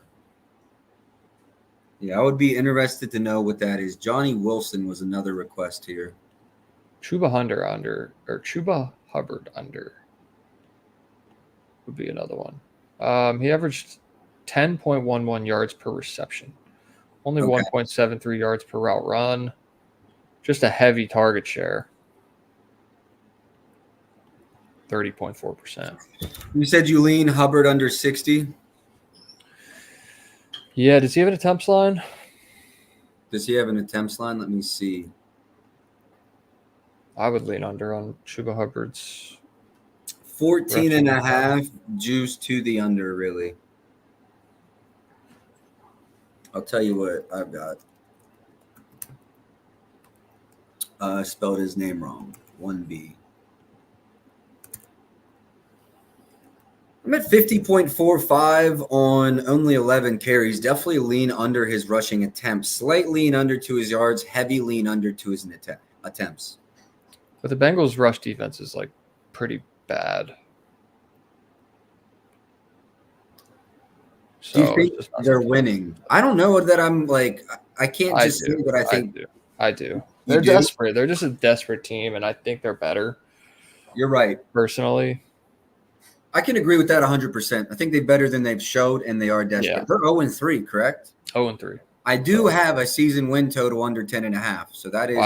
Yeah, I would be interested to know what that is. Johnny Wilson was another request here. Chuba Hubbard under would be another one. He averaged 10.11 yards per reception, only 1.73 yards per route run. Just a heavy target share. 30.4%. You said you lean Hubbard under 60? Yeah, does he have an attempts line? Does he have an attempts line? Let me see. I would lean under on Chuba Hubbard's 14 and a half juice to the under, really. I'll tell you what I've got. Spelled his name wrong. 1B. I'm at 50.45 on only 11 carries. Definitely lean under his rushing attempts. Slight lean under to his yards. Heavy lean under to his attempts. But the Bengals' rush defense is like pretty bad. So do you think they're winning? I don't know that I'm like I can't just say what I think. I do. They're desperate. They're just a desperate team, and I think they're better. You're right. Personally, I can agree with that 100%. I think they're better than they've showed, and they are desperate. Yeah. They're 0-3, correct? 0-3. I do have a season win total under 10.5, so that is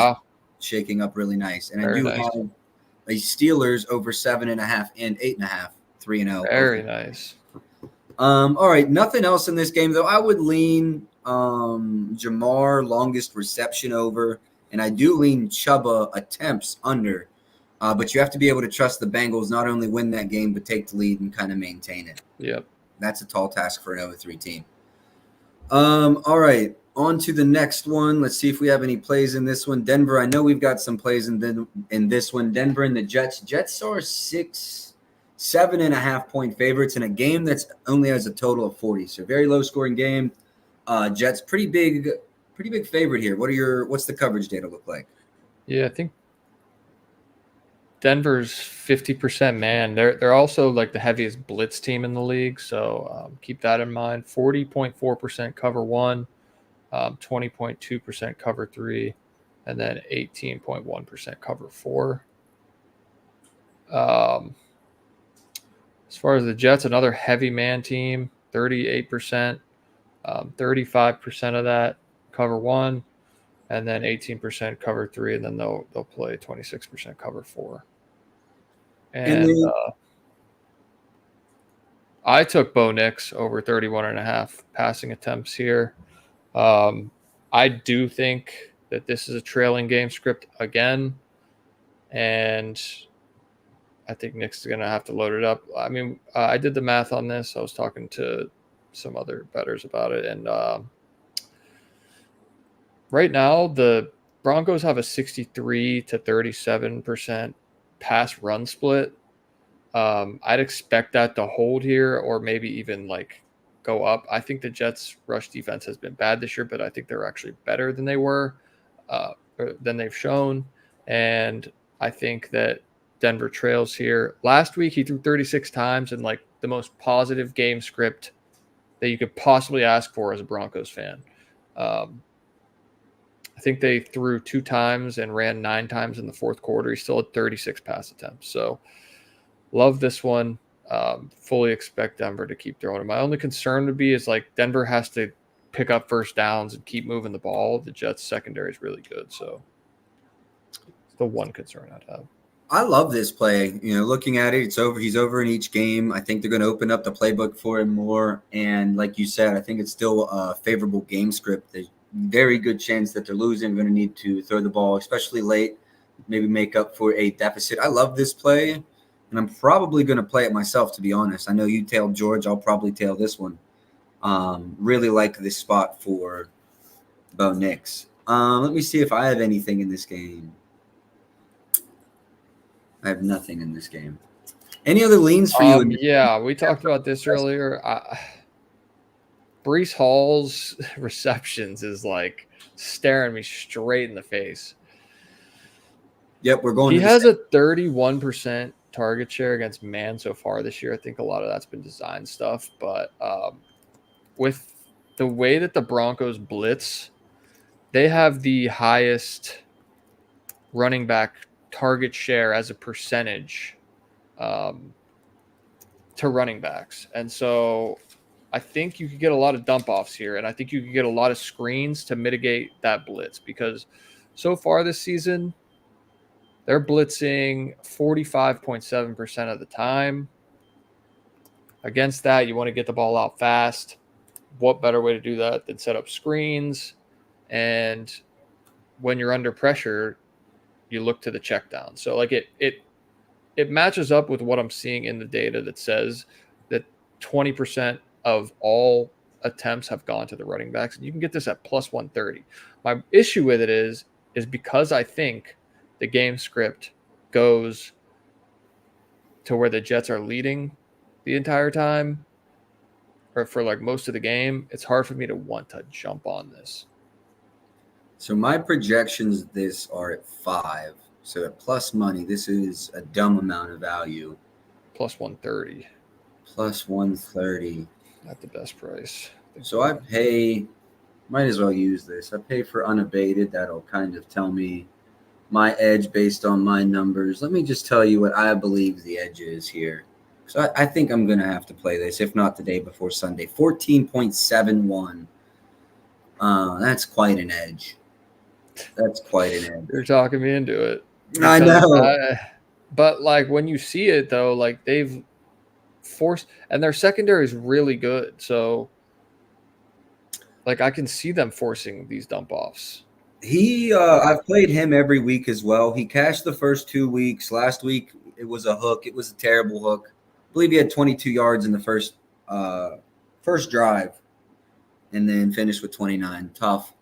shaking up really nice. And I do have a Steelers over 7.5 and 8.5, 3-0. Very nice. All right, nothing else in this game though. I would lean Jamar longest reception over, and I do lean Chuba attempts under. But you have to be able to trust the Bengals not only win that game, but take the lead and kind of maintain it. Yep. That's a tall task for an 0-3 team. All right, on to the next one. Let's see if we have any plays in this one. Denver, I know we've got some plays in this one. Denver and the Jets. Jets are 7.5 point favorites in a game that's only has a total of 40. So very low scoring game. Jets pretty big favorite here. What's the coverage data look like? Yeah, I think Denver's 50% man. They're also like the heaviest blitz team in the league, so keep that in mind. 40.4% cover 1, 20.2% cover 3, and then 18.1% cover 4. As far as the Jets, another heavy man team, 38%, 35% of that cover 1. And then 18% cover 3, and then they'll play 26% cover 4. And I took Bo Nix over 31.5 passing attempts here. I do think that this is a trailing game script again, and I think Nick's going to have to load it up. I mean, I did the math on this. I was talking to some other bettors about it, and right now, the Broncos have a 63 to 37% pass run split. I'd expect that to hold here, or maybe even like go up. I think the Jets' rush defense has been bad this year, but I think they're actually better than they were, or than they've shown. And I think that Denver trails here. Last week, he threw 36 times and like the most positive game script that you could possibly ask for as a Broncos fan. I think they threw 2 times and ran 9 times in the fourth quarter. He still had 36 pass attempts. So love this one. Fully expect Denver to keep throwing it. My only concern would be is like Denver has to pick up first downs and keep moving the ball. The Jets secondary is really good. So it's the one concern I'd have. I love this play. You know, looking at it, it's over. He's over in each game. I think they're going to open up the playbook for him more. And like you said, I think it's still a favorable game script. There's very good chance that they're losing. They're going to need to throw the ball, especially late, maybe make up for a deficit. I love this play, and I'm probably going to play it myself, to be honest. I know you tailed George. I'll probably tail this one. Really like this spot for Bo Nix. Let me see if I have anything in this game. I have nothing in this game. Any other leans for you? Yeah, we talked about this earlier. Breece Hall's receptions is like staring me straight in the face. Yep, we're going. He has a 31% target share against man so far this year. I think a lot of that's been design stuff, but with the way that the Broncos blitz, they have the highest running back target share as a percentage to running backs. And so I think you could get a lot of dump offs here, and I think you could get a lot of screens to mitigate that blitz, because so far this season, they're blitzing 45.7% of the time. Against that, you want to get the ball out fast. What better way to do that than set up screens? And when you're under pressure, you look to the check down. So like it matches up with what I'm seeing in the data that says that 20% of all attempts have gone to the running backs, and you can get this at plus 130. My issue with it is because I think the game script goes to where the Jets are leading the entire time, or for like most of the game, it's hard for me to want to jump on this. So my projections this are at 5. So at plus money, this is a dumb amount of value. Plus 130. Plus 130. At the best price. So I pay, might as well use this. I pay for unabated. That'll kind of tell me my edge based on my numbers. Let me just tell you what I believe the edge is here. So I think I'm going to have to play this, if not the day before Sunday. 14.71. That's quite an edge. That's quite an edge. You're talking me into it. I know. But like when you see it though, like they've forced, and their secondary is really good. So like I can see them forcing these dump offs. I've played him every week as well. He cashed the first 2 weeks. Last week it was a hook. It was a terrible hook. I believe he had 22 yards in the first drive, and then finished with 29. Tough.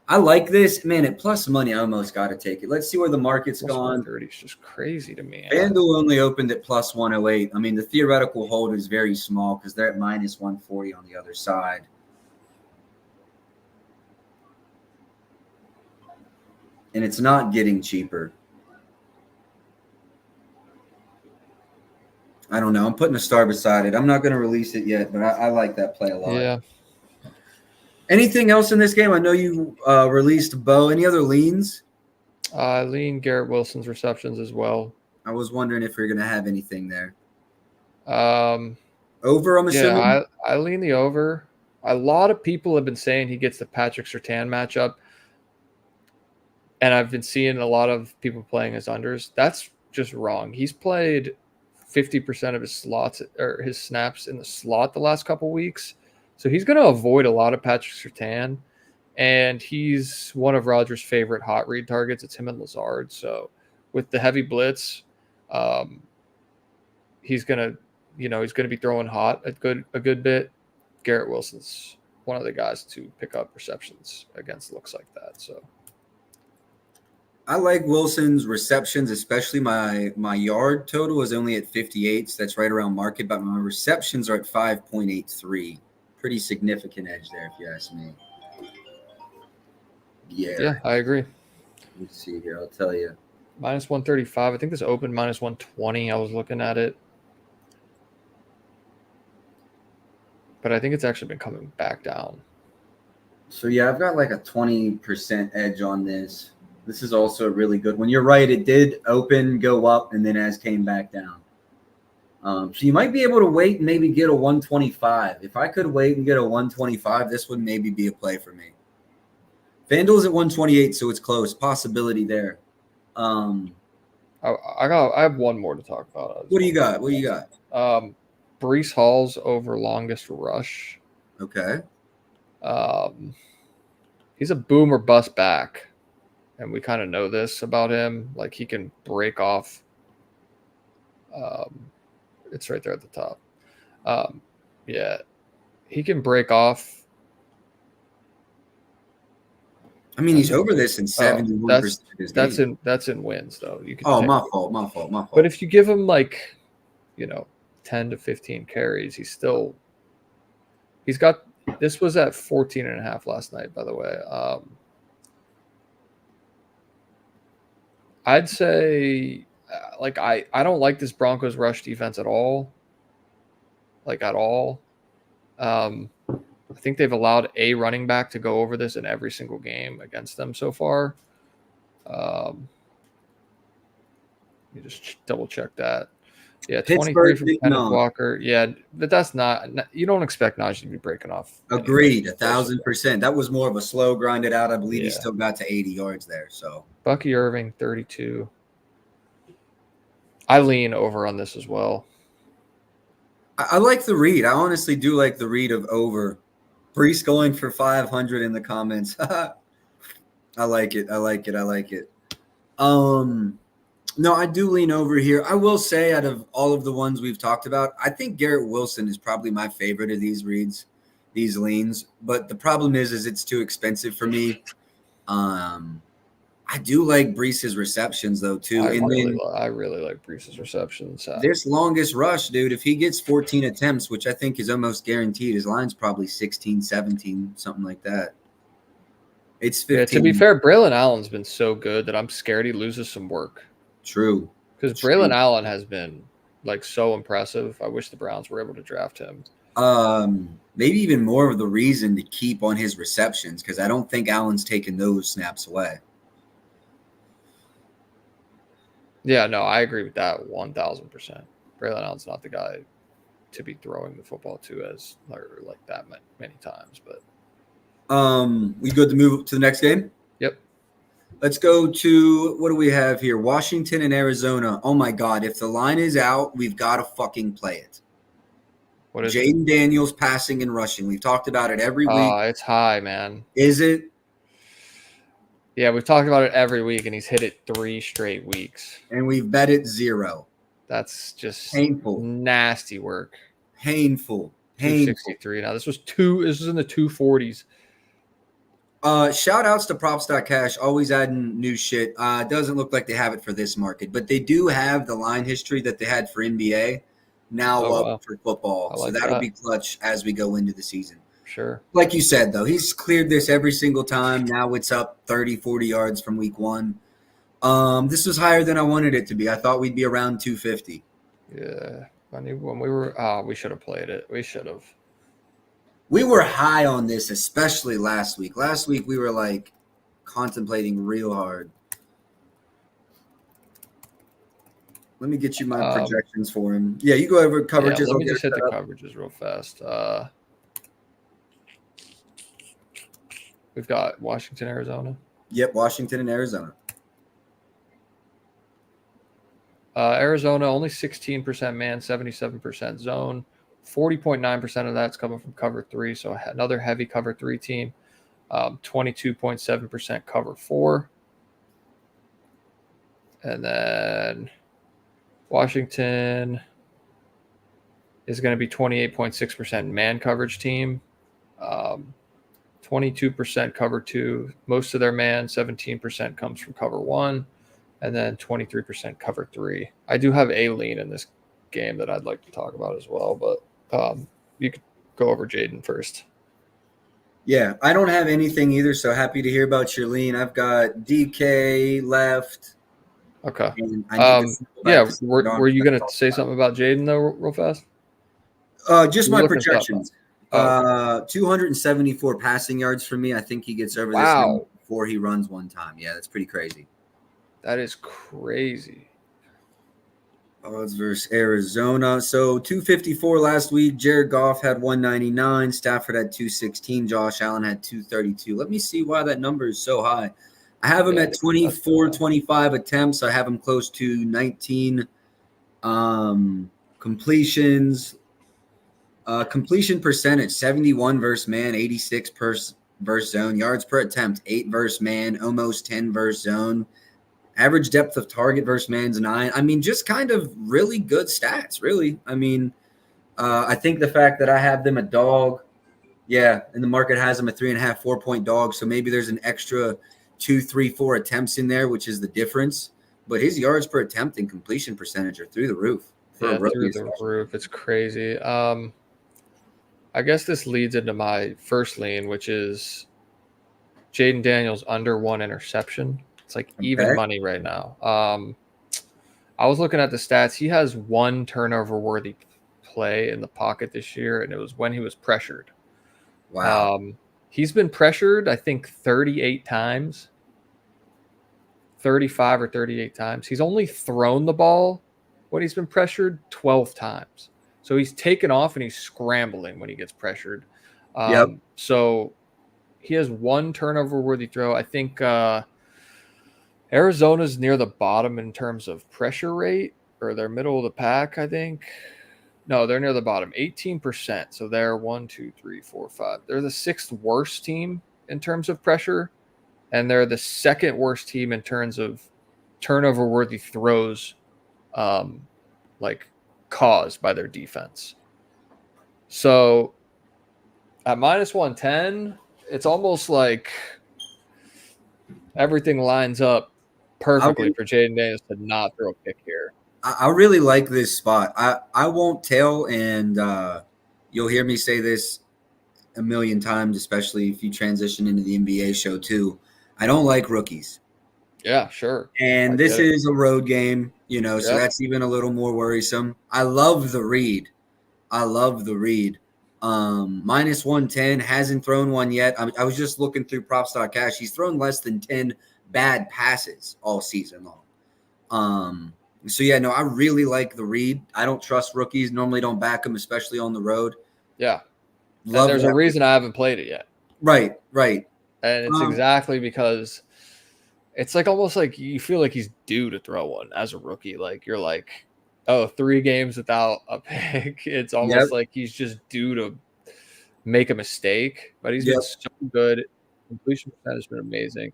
I like this. Man, at plus money, I almost got to take it. Let's see where the market's gone. 130 is just crazy to me. FanDuel only opened at plus 108. I mean, the theoretical hold is very small because they're at minus 140 on the other side. And it's not getting cheaper. I don't know. I'm putting a star beside it. I'm not going to release it yet, but I like that play a lot. Yeah. Anything else in this game? I know you released Bo. Any other leans? I lean Garrett Wilson's receptions as well. I was wondering if you're going to have anything there. Over, I'm assuming? Yeah, I lean the over. A lot of people have been saying he gets the Patrick Surtain matchup, and I've been seeing a lot of people playing as unders. That's just wrong. He's played 50% of his slots or his snaps in the slot the last couple weeks. So he's going to avoid a lot of Patrick Surtain, and he's one of Rodgers' favorite hot read targets. It's him and Lazard. So with the heavy blitz, he's going to be throwing hot a good bit. Garrett Wilson's one of the guys to pick up receptions against looks like that. So I like Wilson's receptions, especially my yard total is only at 58, so that's right around market, but my receptions are at 5.83. pretty significant edge there, if you ask me. Yeah, I agree. Let me see here. I'll tell you. Minus 135. I think this opened minus 120. I was looking at it. But I think it's actually been coming back down. So, yeah, I've got like a 20% edge on this. This is also a really good one. You're right. It did open, go up, and then as came back down. So you might be able to wait and maybe get a 125. If I could wait and get a 125, this would maybe be a play for me. FanDuel's at 128, so it's close. Possibility there. I have one more to talk about. What do you got? What do you got? Breece Hall's over longest rush. Okay. He's a boom or bust back, and we kind of know this about him. Like, he can break off. It's right there at the top. Yeah, he can break off. I mean, he's over this in 71% of his games. That's in wins though. You can my fault. But if you give him 10 to 15 carries, he's got. This was at 14.5 last night, by the way. I'd say, I don't like this Broncos rush defense at all. At all. I think they've allowed a running back to go over this in every single game against them so far. You just double check that. Yeah, 23 from Kenneth Walker. Yeah, but that's not. You don't expect Najee to be breaking off. Agreed, 1,000%. That was more of a slow grinded out. I believe he still got to 80 yards there. So Bucky Irving, 32. I lean over on this as well. I like the read. I honestly do like the read of over. Breece going for 500 in the comments. I like it. No, I do lean over here. I will say, out of all of the ones we've talked about, I think Garrett Wilson is probably my favorite of these reads, these leans. But the problem is it's too expensive for me. I do like Breece's receptions, though, too. I really like Breece's receptions. This longest rush, dude, if he gets 14 attempts, which I think is almost guaranteed, his line's probably 16, 17, something like that. It's 15. Yeah, to be fair, Braylon Allen's been so good that I'm scared he loses some work. True. Because Braylon Allen has been, so impressive. I wish the Browns were able to draft him. Maybe even more of the reason to keep on his receptions, because I don't think Allen's taken those snaps away. Yeah, no, I agree with that 1,000%. Braylon Allen's not the guy to be throwing the football to that many times. But we good to move to the next game? Yep. Let's go to, what do we have here? Washington and Arizona. Oh my God! If the line is out, we've got to fucking play it. What is Jaden Daniels passing and rushing? We've talked about it every week. It's high, man. Is it? Yeah, we've talked about it every week, and he's hit it 3 straight weeks. And we've bet it 0. That's just painful, nasty work. Painful. 263. Now this was in the 240s. Shout outs to props.cash, always adding new shit. It doesn't look like they have it for this market, but they do have the line history that they had for NBA now up for football. So that'll be clutch as we go into the season. Sure. Like you said, though, he's cleared this every single time. Now it's up 30, 40 yards from week 1. This was higher than I wanted it to be. I thought we'd be around 250. Yeah. When we were, we should have played it. We should have. We were high on this, especially last week. Last week, we were contemplating real hard. Let me get you my projections for him. Yeah, you go over coverages. Yeah, let me just hit the coverages real fast. We've got Washington, Arizona. Yep, Washington and Arizona. Arizona, only 16% man, 77% zone. 40.9% of that's coming from cover 3, so another heavy cover 3 team. 22.7% cover 4. And then Washington is going to be 28.6% man coverage team. 22% cover 2. Most of their man, 17% comes from cover 1. And then 23% cover 3. I do have a lean in this game that I'd like to talk about as well, but go over Jaden first. Yeah, I don't have anything either, so happy to hear about your lean. I've got DK left, Okay. and I need to circle back to Were you gonna say something about Jaden though, real fast? Just You're my looking stuff up. projections. Oh, okay. 274 passing yards for me. I think he gets over this number Wow. before he runs one time. Yeah, that's pretty crazy. That is crazy. Odds versus Arizona. So 254 last week. Jared Goff had 199. Stafford had 216. Josh Allen had 232. Let me see why that number is so high. I have him Yeah, at 24, 25 attempts. I have him close to 19 completions. Completion percentage 71 versus man, 86 versus zone. Yards per attempt 8 versus man, almost 10 versus zone. Average depth of target versus man's 9. I mean, just kind of really good stats, really. I mean, I think the fact that I have them a dog, yeah, and the market has them a 3.5, 4-point dog. So maybe there's an extra 2, 3, 4 attempts in there, which is the difference. But his yards per attempt and completion percentage are through the roof. Through the roof. It's crazy. I guess this leads into my first lean, which is Jaden Daniels under 1 interception. It's like even money right now. I was looking at the stats. He has 1 turnover-worthy play in the pocket this year, and it was when he was pressured. Wow. He's been pressured, I think, 38 times. 35 or 38 times. He's only thrown the ball when he's been pressured 12 times. So he's taken off and he's scrambling when he gets pressured. So he has 1 turnover-worthy throw. I think Arizona's near the bottom in terms of pressure rate, or they're middle of the pack, I think. No, they're near the bottom, 18%. So they're 1, 2, 3, 4, 5. They're the 6th worst team in terms of pressure, and they're the 2nd worst team in terms of turnover-worthy throws, like caused by their defense. So at minus 110, it's almost like everything lines up perfectly for Jaden Daniels to not throw a pick here. I really like this spot. I won't tell, and you'll hear me say this a million times, especially if you transition into the NBA show too. I don't like rookies. Yeah, sure. And this is a road game, so that's even a little more worrisome. I love the read. Minus 110, hasn't thrown one yet. I was just looking through props.cash. He's thrown less than 10 bad passes all season long. So yeah, no, I really like the read. I don't trust rookies. Normally don't back them, especially on the road. Yeah. And there's a reason I haven't played it yet. Right. And it's exactly because it's like almost like you feel like he's due to throw one as a rookie. Like you're like, oh, 3 games without a pick. It's almost like he's just due to make a mistake. But he's been so good. Completion percentage has been amazing.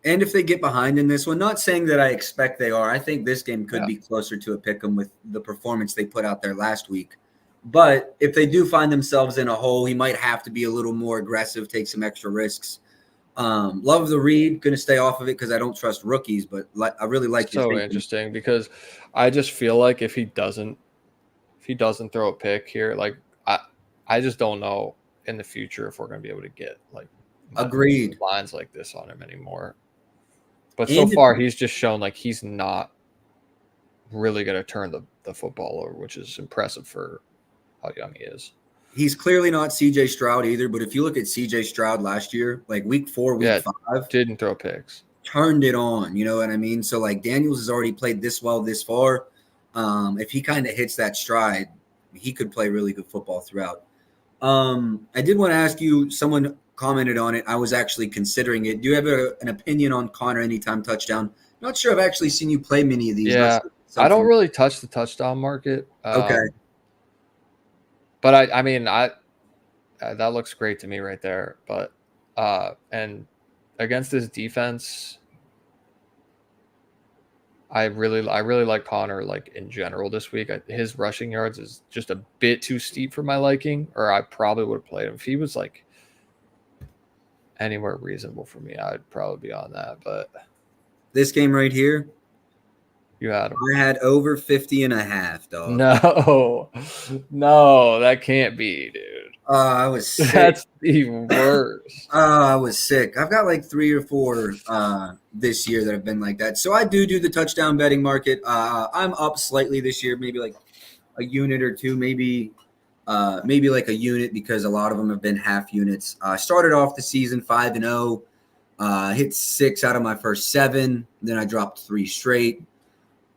And if they get behind in this one, not saying that I expect they are, I think this game could be closer to a pick 'em with the performance they put out there last week. But if they do find themselves in a hole, he might have to be a little more aggressive, take some extra risks. Love the read. Going to stay off of it because I don't trust rookies, but I really like. So interesting because I just feel like if he doesn't throw a pick here, like I just don't know in the future if we're going to be able to get like lines like this on him anymore. But so far, he's just shown like he's not really going to turn the football over, which is impressive for how young he is. He's clearly not CJ Stroud either, but if you look at CJ Stroud last year, like week 4, week 5, didn't throw picks, turned it on. You know what I mean? So like Daniels has already played this well this far. If he kind of hits that stride, he could play really good football throughout. I did want to ask you, someone commented on it. I was actually considering it. Do you have an opinion on Connor anytime touchdown? Not sure I've actually seen you play many of these. Yeah, I don't really touch the touchdown market. Okay. But I mean, that looks great to me right there. But and against this defense, I really like Connor like in general this week. His rushing yards is just a bit too steep for my liking, or I probably would have played him if he was like anywhere reasonable for me. I'd probably be on that. But this game right here, you had him. I had over 50.5, dog. No, that can't be, dude. I was sick. That's the worst. I was sick. I've got like 3 or 4 this year that have been like that. So I do the touchdown betting market. I'm up slightly this year, maybe like a unit or two, maybe like a unit because a lot of them have been half units. I started off the season 5-0, hit 6 out of my first 7. Then I dropped 3 straight,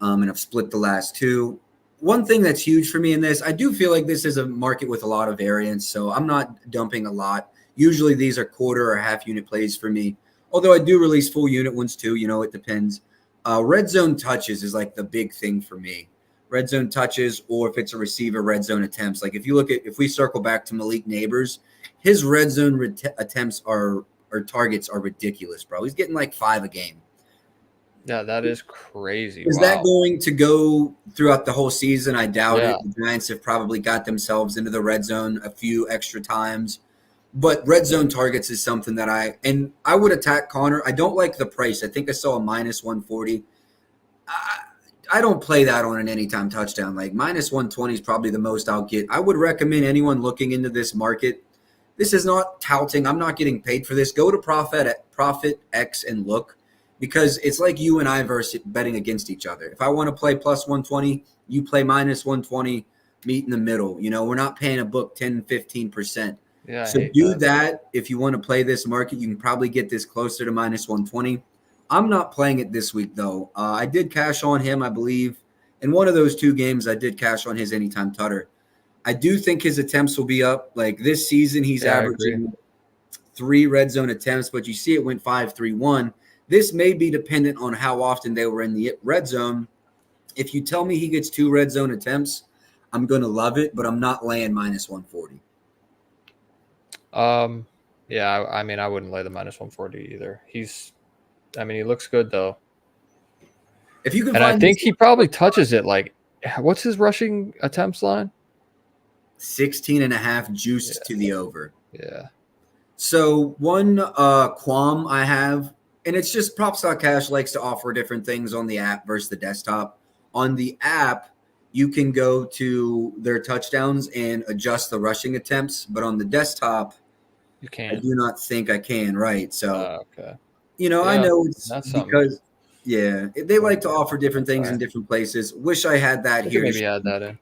and I've split the last 2. One thing that's huge for me in this, I do feel like this is a market with a lot of variance, so I'm not dumping a lot. Usually these are quarter or half unit plays for me, although I do release full unit ones too. It depends. Red zone touches is like the big thing for me. Red zone touches, or if it's a receiver, red zone attempts. Like if we circle back to Malik Neighbors, his red zone attempts or targets are ridiculous, bro. He's getting like 5 a game. Yeah, that is crazy. Is that going to go throughout the whole season? I doubt it. The Giants have probably got themselves into the red zone a few extra times. But red zone targets is something that I would attack Connor. I don't like the price. I think I saw a minus 140. I don't play that on an anytime touchdown. Like minus 120 is probably the most I'll get. I would recommend anyone looking into this market. This is not touting. I'm not getting paid for this. Go to Profit X and look. Because it's like you and I versus betting against each other. If I want to play plus 120, you play minus 120, meet in the middle. We're not paying a book 10, 15%. Yeah. So do that. If you want to play this market, you can probably get this closer to minus 120. I'm not playing it this week, though. I did cash on him, I believe. In one of those 2 games, I did cash on his anytime tutter. I do think his attempts will be up. Like this season, he's averaging 3 red zone attempts, but you see it went 5-3-1. This may be dependent on how often they were in the red zone. If you tell me he gets 2 red zone attempts, I'm going to love it, but I'm not laying minus 140. Yeah, I mean, I wouldn't lay the minus 140 either. He looks good though. If you can, and I think he probably touches it. Like, what's his rushing attempts line? 16.5 juiced to the over. Yeah. So one qualm I have. And it's just Props.Cash likes to offer different things on the app versus the desktop. On the app, you can go to their touchdowns and adjust the rushing attempts. But on the desktop, you can't. I do not think I can, right? So, okay. I know it's because, they like to offer different things in different places. Wish I had that here. Maybe add that in.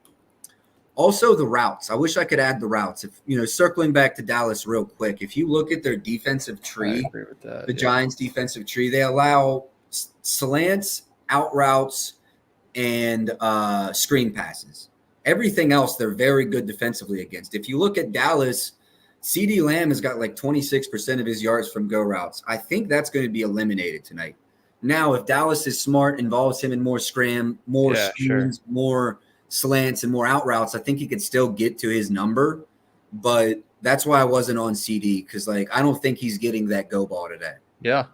Also, the routes. I wish I could add the routes. If circling back to Dallas real quick, if you look at their defensive tree, I agree with that, the Giants' defensive tree, they allow slants, out routes, and screen passes. Everything else, they're very good defensively against. If you look at Dallas, CeeDee Lamb has got like 26% of his yards from go routes. I think that's going to be eliminated tonight. Now, if Dallas is smart, involves him in more screens, more slants and more out routes, I think he could still get to his number, but that's why I wasn't on CD because I don't think he's getting that go ball today. Yeah.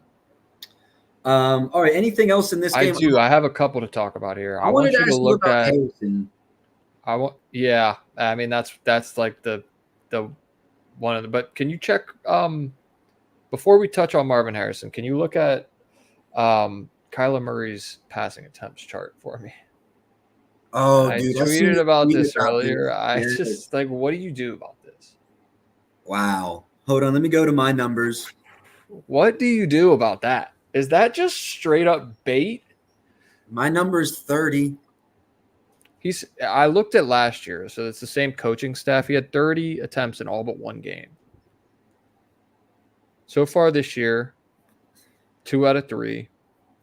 All right. Anything else in this game? I do. I have a couple to talk about here. I want you to look at Harrison. Yeah. I mean that's like the one of the. But can you check before we touch on Marvin Harrison? Can you look at Kyler Murray's passing attempts chart for me? Oh, I dude, tweeted about this earlier. I just what do you do about this? Wow. Hold on. Let me go to my numbers. What do you do about that? Is that just straight up bait? My number is 30. I looked at last year, so it's the same coaching staff. He had 30 attempts in all but 1 game. So far this year, 2 out of 3.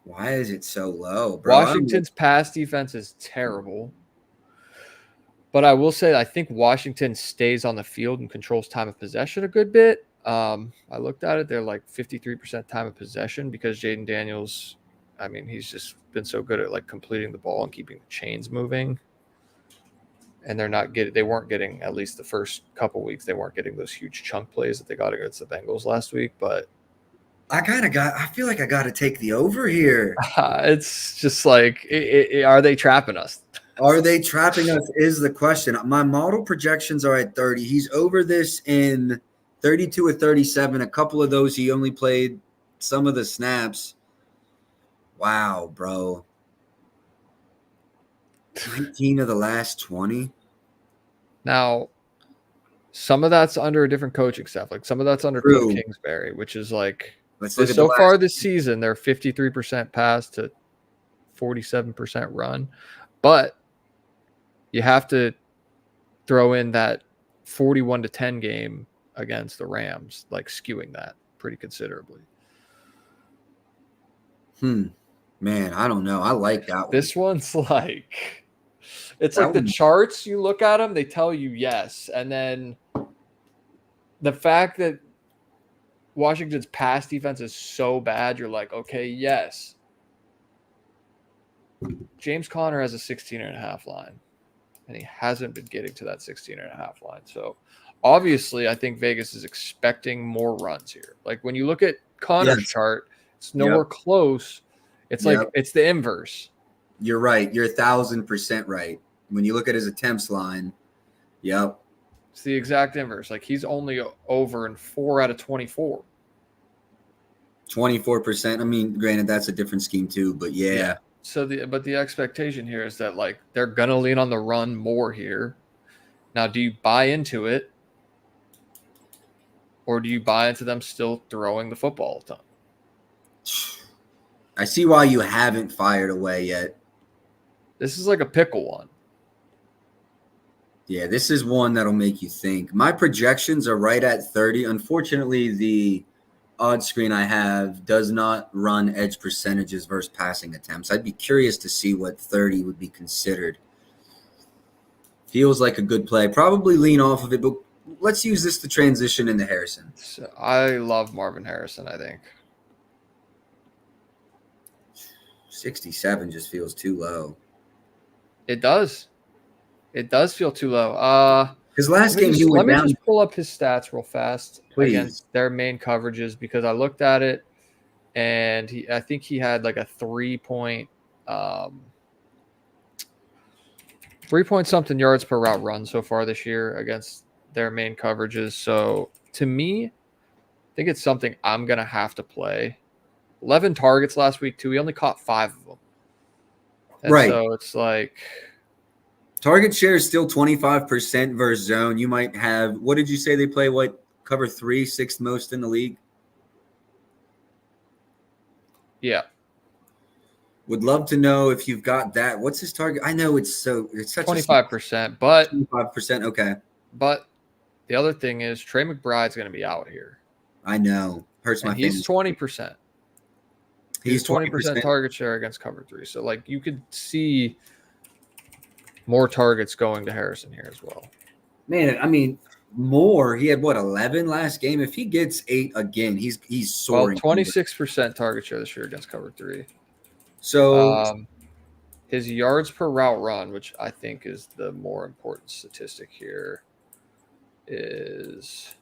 Why is it so low, bro? Washington's pass defense is terrible. But I will say I think Washington stays on the field and controls time of possession a good bit. I looked at it. They're like 53% time of possession because Jaden Daniels, I mean, he's just been so good at completing the ball and keeping the chains moving. And they weren't getting, at least the first couple weeks, they weren't getting those huge chunk plays that they got against the Bengals last week. But I feel like I got to take the over here. It's just are they trapping us? Are they trapping us is the question. My model projections are at 30. He's over this in 32 or 37. A couple of those, he only played some of the snaps. Wow, bro. 19 of the last 20. Now, some of that's under a different coaching staff. Like some of that's under Cliff True. Kingsbury, which is like Let's look at so the far last. this season, they're 53% pass to 47% run. But you have to throw in that 41-10 game against the Rams, like skewing that pretty considerably. Man, I don't know. I like that one. This one's like, it's That like the one- charts, you look at them, they tell you yes. And then the fact that Washington's pass defense is so bad, you're like, okay, yes. James Conner has a 16.5 line, and he hasn't been getting to that 16.5 line. So obviously, I think Vegas is expecting more runs here. Like when you look at Connor's Yes. chart, it's nowhere close. It's like Yep. it's the inverse. You're right. You're 1,000% right. When you look at his attempts line, yep. It's the exact inverse. Like he's only over in 4 out of 24. 24%. I mean, granted, that's a different scheme too, but yeah. So the expectation here is that like they're gonna lean on the run more here. Now, do you buy into it, or do you buy into them still throwing the football all the time? I see why you haven't fired away yet. This is like a pickle one. Yeah, this is one that'll make you think. My projections are right at 30. Unfortunately, the odd screen I have does not run edge percentages versus passing attempts. I'd be curious to see what 30 would be considered. Feels like a good play. Probably lean off of it, but let's use this to transition into Harrison. So I love Marvin Harrison, I think. 67 just feels too low. It does. It does feel too low. Because last game he let went me down. just pull up his stats real fast Please. against their main coverages because I looked at it and I think he had like a 3 point something yards per route run so far this year against their main coverages. So to me, I think it's something I'm gonna have to play. 11 targets last week too. He only caught 5 of them. And Right. So it's like Target share is still 25% versus zone. You might have, what did you say they play? What, cover 3, 6th most in the league? yeah. Would love to know if you've got that. What's his target? I know it's such 25%. But 25%. Okay. But the other thing is Trey McBride's going to be out here. I know. Hurts my And he's feelings. 20%. He's 20% target share against cover 3. So, like, you could see more targets going to Harrison here as well. Man, I mean, more. He had, what, 11 last game? If he gets 8 again, he's Well, soaring. 26% target share this year against cover 3. So, His yards per route run, which I think is the more important statistic here, is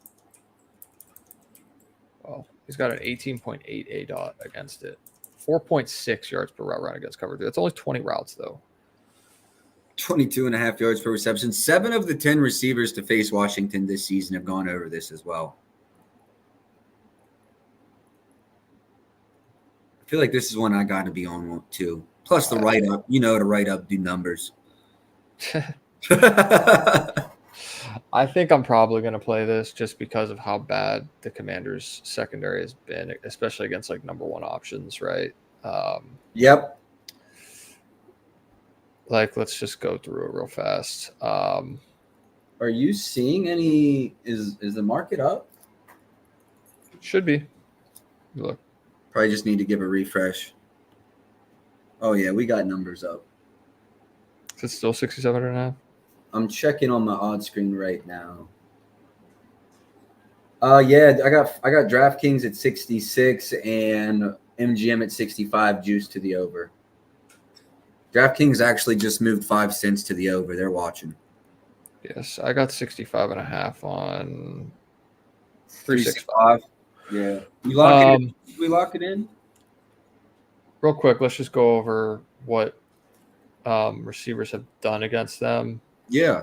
he's got an 18.8 dot against it. 4.6 yards per route run against cover 3. That's only 20 routes though. 22.5 yards per reception. 7 of the 10 receivers to face Washington this season have gone over this as well. I feel like this is one I got to be on too. Plus the write-up. You know, to write up, do numbers. I think I'm probably going to play this just because of how bad the Commanders' secondary has been, especially against like number 1 options, right? Yep. Like, let's just go through it real fast. Are you seeing any? Is the market up? Should be. Look, Probably just need to give a refresh. Oh yeah, we got numbers up. is it still 67.5? I'm checking on my odd screen right now. Yeah, I got DraftKings at 66 and MGM at 65 juice to the over. DraftKings actually just moved 5 cents to the over. They're watching. Yes, I got 65.5 on 365. Yeah. You lock it in? Did we lock it in? Real quick, let's just go over what receivers have done against them. Yeah.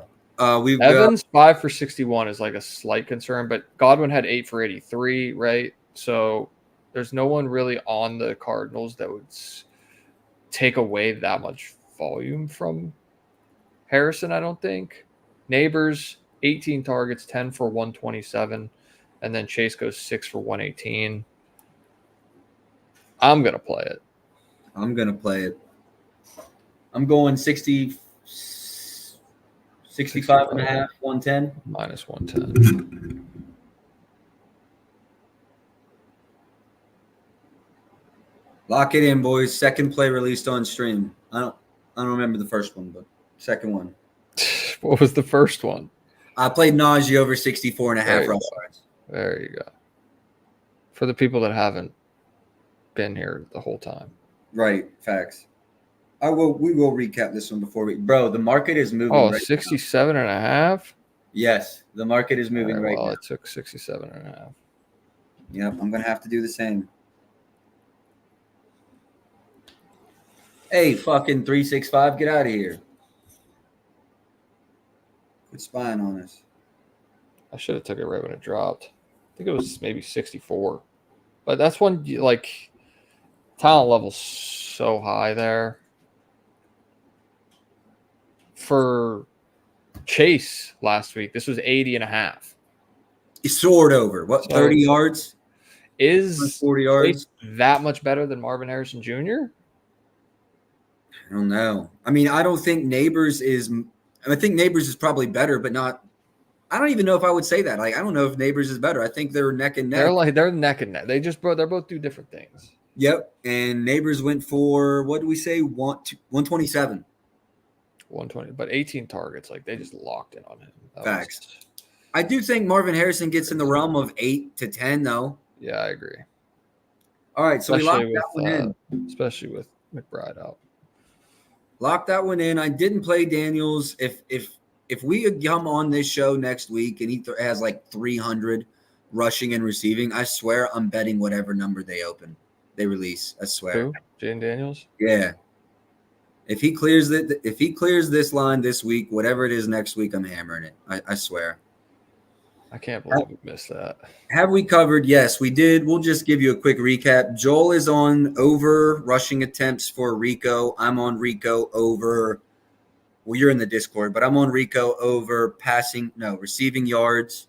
We've Evans 5 for 61 is like a slight concern, but Godwin had 8 for 83, right? So there's no one really on the Cardinals that would take away that much volume from Harrison, I don't think. Neighbors 18 targets, 10 for 127, and then Chase goes 6 for 118. I'm gonna play it. I'm going to play it. I'm going 60, 65 and a half, 110. Minus 110. Lock it in, boys. Second play released on stream. I don't remember the first one, but second one. What was the first one? I played Najee over 64 and a half There you rush go. yards. There you go. For the people that haven't been here the whole time. Right, facts. We will recap this one before bro, the market is moving Oh, right 67 and a half? Yes, the market is moving right well, now. it took 67 and a half. Yep, I'm going to have to do the same. Hey, fucking 365, get out of here. Quit spying on us. I should have took it right when it dropped. I think it was maybe 64. But that's when, like, talent level's so high there. For Chase last week, this was 80 and a half. He soared over. What, 30 yards? Is 40 yards? That much better than Marvin Harrison Jr.? I don't know. I mean, I don't think Neighbors is – I think Neighbors is probably better, but not – I don't even know if I would say that. Like, I don't know if Neighbors is better. I think they're neck and neck. They're neck and neck. They're both do different things. Yep. And Neighbors went for, what do we say, 127. 120, but 18 targets. Like, they just locked in on him. Facts. I do think Marvin Harrison gets in the realm of 8 to 10, though. Yeah, I agree. All right, so especially we locked that one in. Especially with McBride out. Lock that one in. I didn't play Daniels. If we come on this show next week and he has like 300 rushing and receiving, I swear I'm betting whatever number they release. I swear. Who? Jane Daniels? Yeah. If he clears this line this week, whatever it is next week, I'm hammering it. I swear. I can't believe we missed that. Have we covered? Yes, we did. We'll just give you a quick recap. Joel is on over rushing attempts for Rico. I'm on Rico over. Well, you're in the Discord, but I'm on Rico over receiving yards.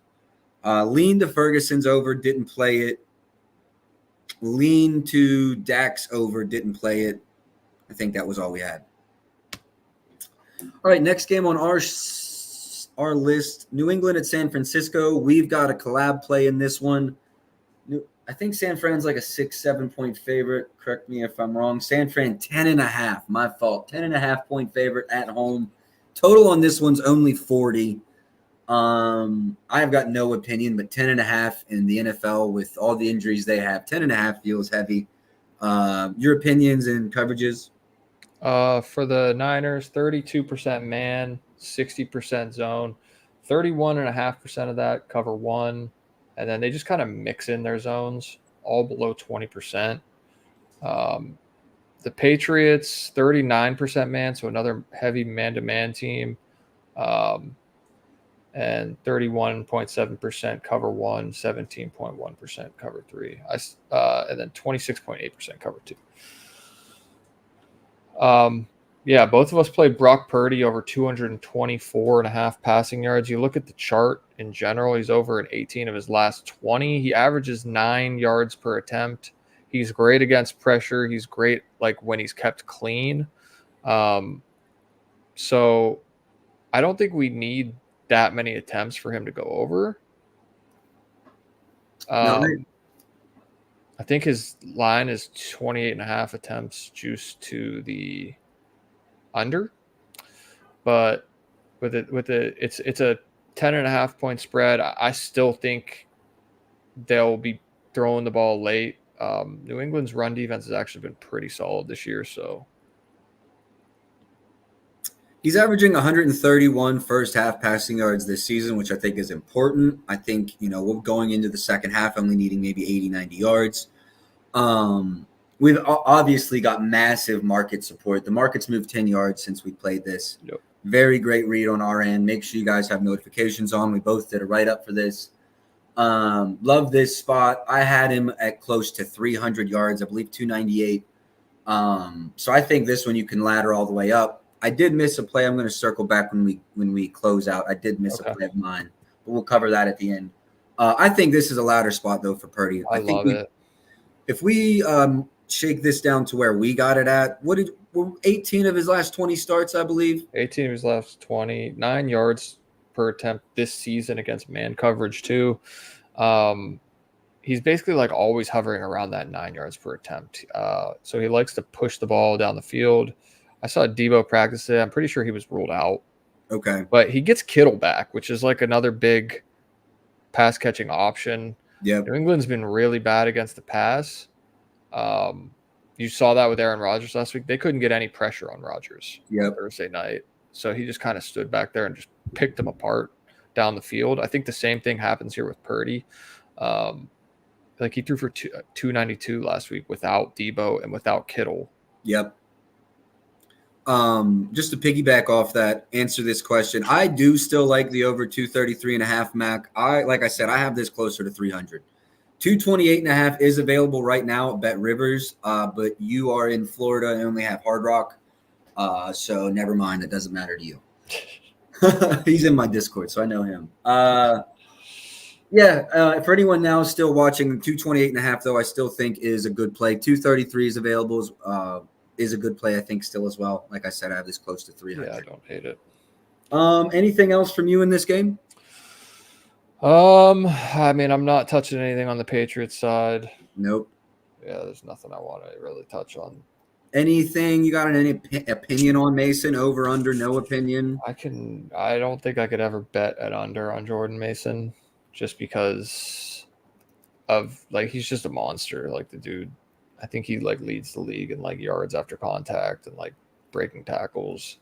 Lean to Ferguson's over, didn't play it. Lean to Dax over, didn't play it. I think that was all we had. All right, next game on our list, New England at San Francisco. We've got a collab play in this one. I think San Fran's like a 6-7 point favorite. Correct me if I'm wrong. San Fran 10.5. My fault. 10.5 point favorite at home. Total on this one's only 40. I've got no opinion, but 10.5 in the NFL with all the injuries they have, 10.5 feels heavy. Your opinions and coverages? For the Niners, 32% man, 60% zone, 31.5% of that cover one, and then they just kind of mix in their zones, all below 20%. The Patriots, 39% man, so another heavy man-to-man team, and 31.7% cover one, 17.1% cover three, and then 26.8% cover two. Yeah, both of us played Brock Purdy over 224.5 passing yards. You look at the chart in general, he's over at 18 of his last 20. He averages 9 yards per attempt. He's great against pressure. He's great like when he's kept clean. So I don't think we need that many attempts for him to go over. I think his line is 28.5 attempts juiced to the under, but it's a 10.5 point spread. I still think they'll be throwing the ball late. New England's run defense has actually been pretty solid this year, so he's averaging 131 first half passing yards this season, which I think is important. I think, we're going into the second half only needing maybe 80, 90 yards. We've obviously got massive market support. The market's moved 10 yards since we played this. Yep. Very great read on our end. Make sure you guys have notifications on. We both did a write-up for this. Love this spot. I had him at close to 300 yards, I believe 298. So I think this one you can ladder all the way up. I did miss a play. I'm going to circle back when we close out. I did miss a Okay. play of mine, but we'll cover that at the end. I think this is a louder spot though for Purdy. I think love it. if we shake this down to where we got it at, were 18 of his last 20 starts, I believe. 18 of his last 20, 9 yards per attempt this season against man coverage too. He's basically like always hovering around that 9 yards per attempt. So he likes to push the ball down the field. I saw Debo practice it. I'm pretty sure he was ruled out. Okay. But he gets Kittle back, which is like another big pass catching option. Yep. New England's been really bad against the pass. You saw that with Aaron Rodgers last week. They couldn't get any pressure on Rodgers Thursday night. So he just kind of stood back there and just picked them apart down the field. I think the same thing happens here with Purdy. Like he threw for 292 last week without Debo and without Kittle. Yep. Just to piggyback off that, answer this question. I do still like the over 233.5 Mac. Like I said, I have this closer to 300. 228.5 is available right now at Bet Rivers, but you are in Florida and only have Hard Rock. So never mind. It doesn't matter to you. He's in my Discord, so I know him. For anyone now still watching, 228.5 though I still think is a good play. 233 is available. Is a good play, I think, still as well. Like I said, I have this close to 300. Yeah, I don't hate it. Anything else from you in this game? I mean, I'm not touching anything on the Patriots side. Nope. Yeah, there's nothing I want to really touch on. Anything you got any opinion on Mason? Over, under, no opinion? I don't think I could ever bet at under on Jordan Mason just because of like he's just a monster. Like the dude, I think he like leads the league in like yards after contact and like breaking tackles.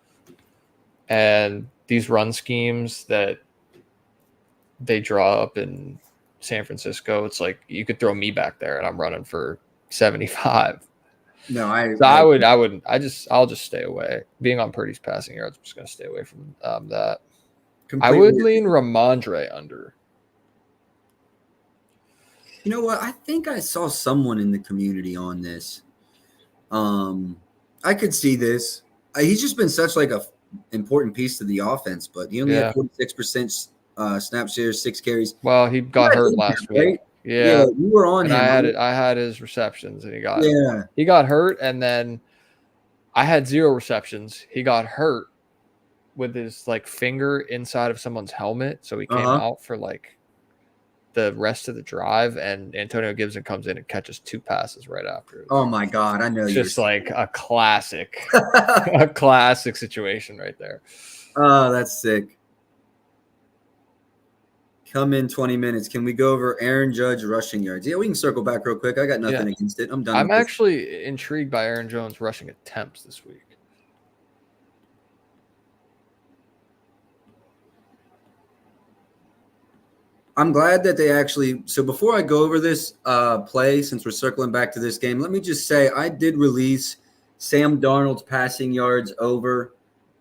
And these run schemes that they draw up in San Francisco, it's like you could throw me back there and I'm running for 75. No, I'll just stay away. Being on Purdy's passing yards, I'm just going to stay away from that. completely. I would lean Ramondre under. You know what? I think I saw someone in the community on this. I could see this. He's just been such like a important piece to the offense, but he only had 46% snap shares, 6 carries. Well, he got hurt last week. Right? Yeah, you were on him. I had his receptions, and he got hurt, and then I had 0 receptions. He got hurt with his like finger inside of someone's helmet, so he came out for like the rest of the drive, and Antonio Gibson comes in and catches 2 passes right after. Oh my God, I know. It's just like a classic, a classic situation right there. Oh, that's sick. Come in 20 minutes. Can we go over Aaron Judge rushing yards? Yeah, we can circle back real quick. I got nothing against it. I'm done. I'm actually intrigued by Aaron Jones rushing attempts this week. I'm glad that they actually – so before I go over this play, since we're circling back to this game, let me just say I did release Sam Darnold's passing yards over.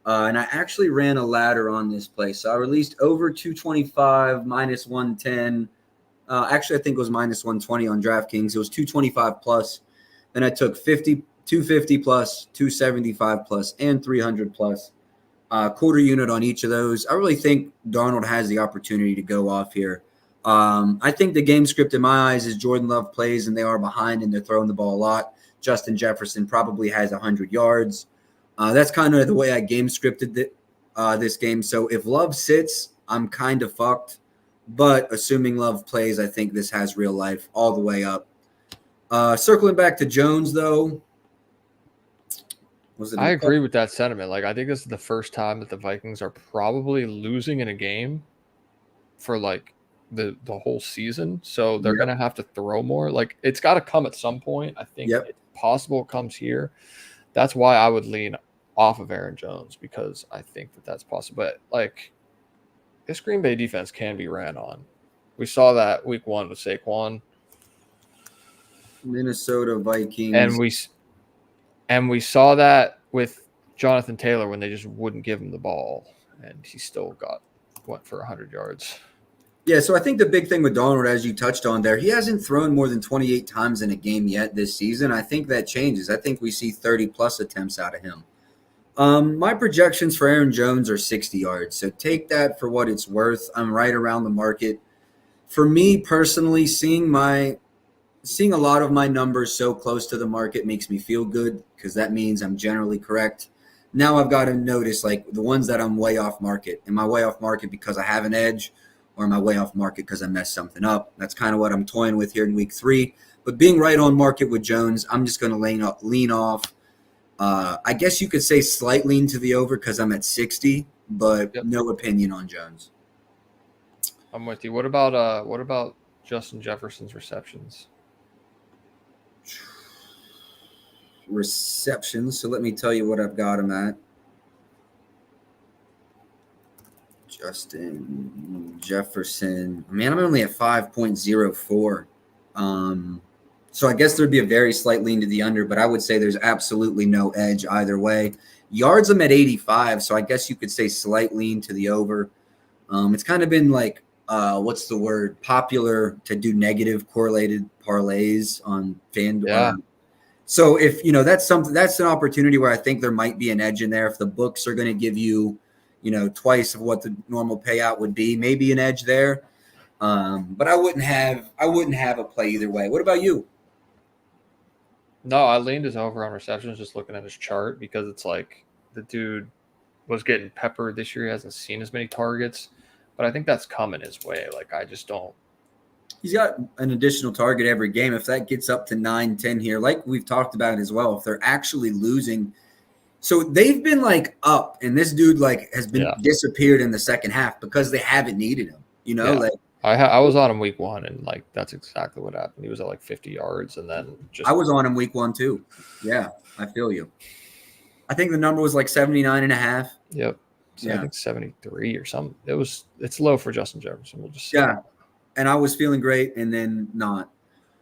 And I actually ran a ladder on this play. So I released over 225, minus 110. Actually, I think it was minus 120 on DraftKings. It was 225 plus. Then I took 250 plus, 275 plus, and 300 plus. Quarter unit on each of those. I really think Darnold has the opportunity to go off here. I think the game script in my eyes is Jordan Love plays and they are behind and they're throwing the ball a lot. Justin Jefferson probably has 100 yards. That's kind of the way I game scripted this game. So if Love sits, I'm kind of fucked. But assuming Love plays, I think this has real life all the way up. Circling back to Jones, though. I agree with that sentiment. Like, I think this is the first time that the Vikings are probably losing in a game for, like, the whole season. So they're going to have to throw more. Like, it's got to come at some point. I think it's possible it comes here. That's why I would lean off of Aaron Jones, because I think that's possible. But, like, this Green Bay defense can be ran on. We saw that week 1 with Saquon. Minnesota Vikings. And we saw that with Jonathan Taylor when they just wouldn't give him the ball, and he still went for 100 yards. Yeah, so I think the big thing with Darnold, as you touched on there, he hasn't thrown more than 28 times in a game yet this season. I think that changes. I think we see 30-plus attempts out of him. My projections for Aaron Jones are 60 yards. So take that for what it's worth. I'm right around the market. For me personally, seeing a lot of my numbers so close to the market makes me feel good because that means I'm generally correct. Now I've got to notice like the ones that I'm way off market. Am I way off market because I have an edge, or am I way off market because I messed something up? That's kind of what I'm toying with here in week 3. But being right on market with Jones, I'm just going to lean off. I guess you could say slight lean to the over because I'm at 60, but Yep. no opinion on Jones. I'm with you. What about Justin Jefferson's receptions? Receptions. So let me tell you what I've got him at. Justin Jefferson. Man, I'm only at 5.04. So I guess there'd be a very slight lean to the under, but I would say there's absolutely no edge either way. Yards, I'm at 85, so I guess you could say slight lean to the over. It's kind of been like, what's the word? Popular to do negative correlated parlays on FanDuel. Yeah. So if that's an opportunity where I think there might be an edge in there. If the books are going to give you, twice of what the normal payout would be, maybe an edge there. But I wouldn't have a play either way. What about you? No, I leaned his over on receptions just looking at his chart because it's like the dude was getting peppered this year. He hasn't seen as many targets, but I think that's coming his way. Like, I just don't. He's got an additional target every game. If that gets up to 9, 10 here, like we've talked about as well, if they're actually losing. So they've been like up, and this dude like has been disappeared in the second half because they haven't needed him. Like I was on him week 1, and like that's exactly what happened. He was at like 50 yards, and then just I was on him week 1 too. Yeah, I feel you. I think the number was like 79.5. Yep. So I think 73 or something. It's low for Justin Jefferson. We'll just say. Yeah. And I was feeling great, and then not.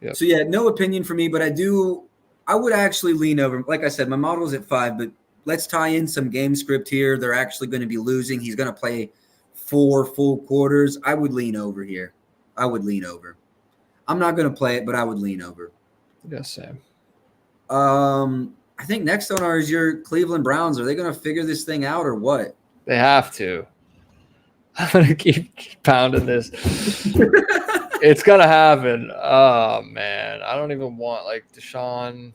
Yep. So yeah, no opinion for me, but I would actually lean over. Like I said, my model is at 5, but let's tie in some game script here. They're actually going to be losing. He's going to play 4 full quarters. I would lean over here. I'm not going to play it, but I would lean over. Yeah, same. I think next on ours, your Cleveland Browns. Are they going to figure this thing out or what? They have to. I'm going to keep pounding this. It's going to happen. Oh, man. I don't even want, like, Deshaun.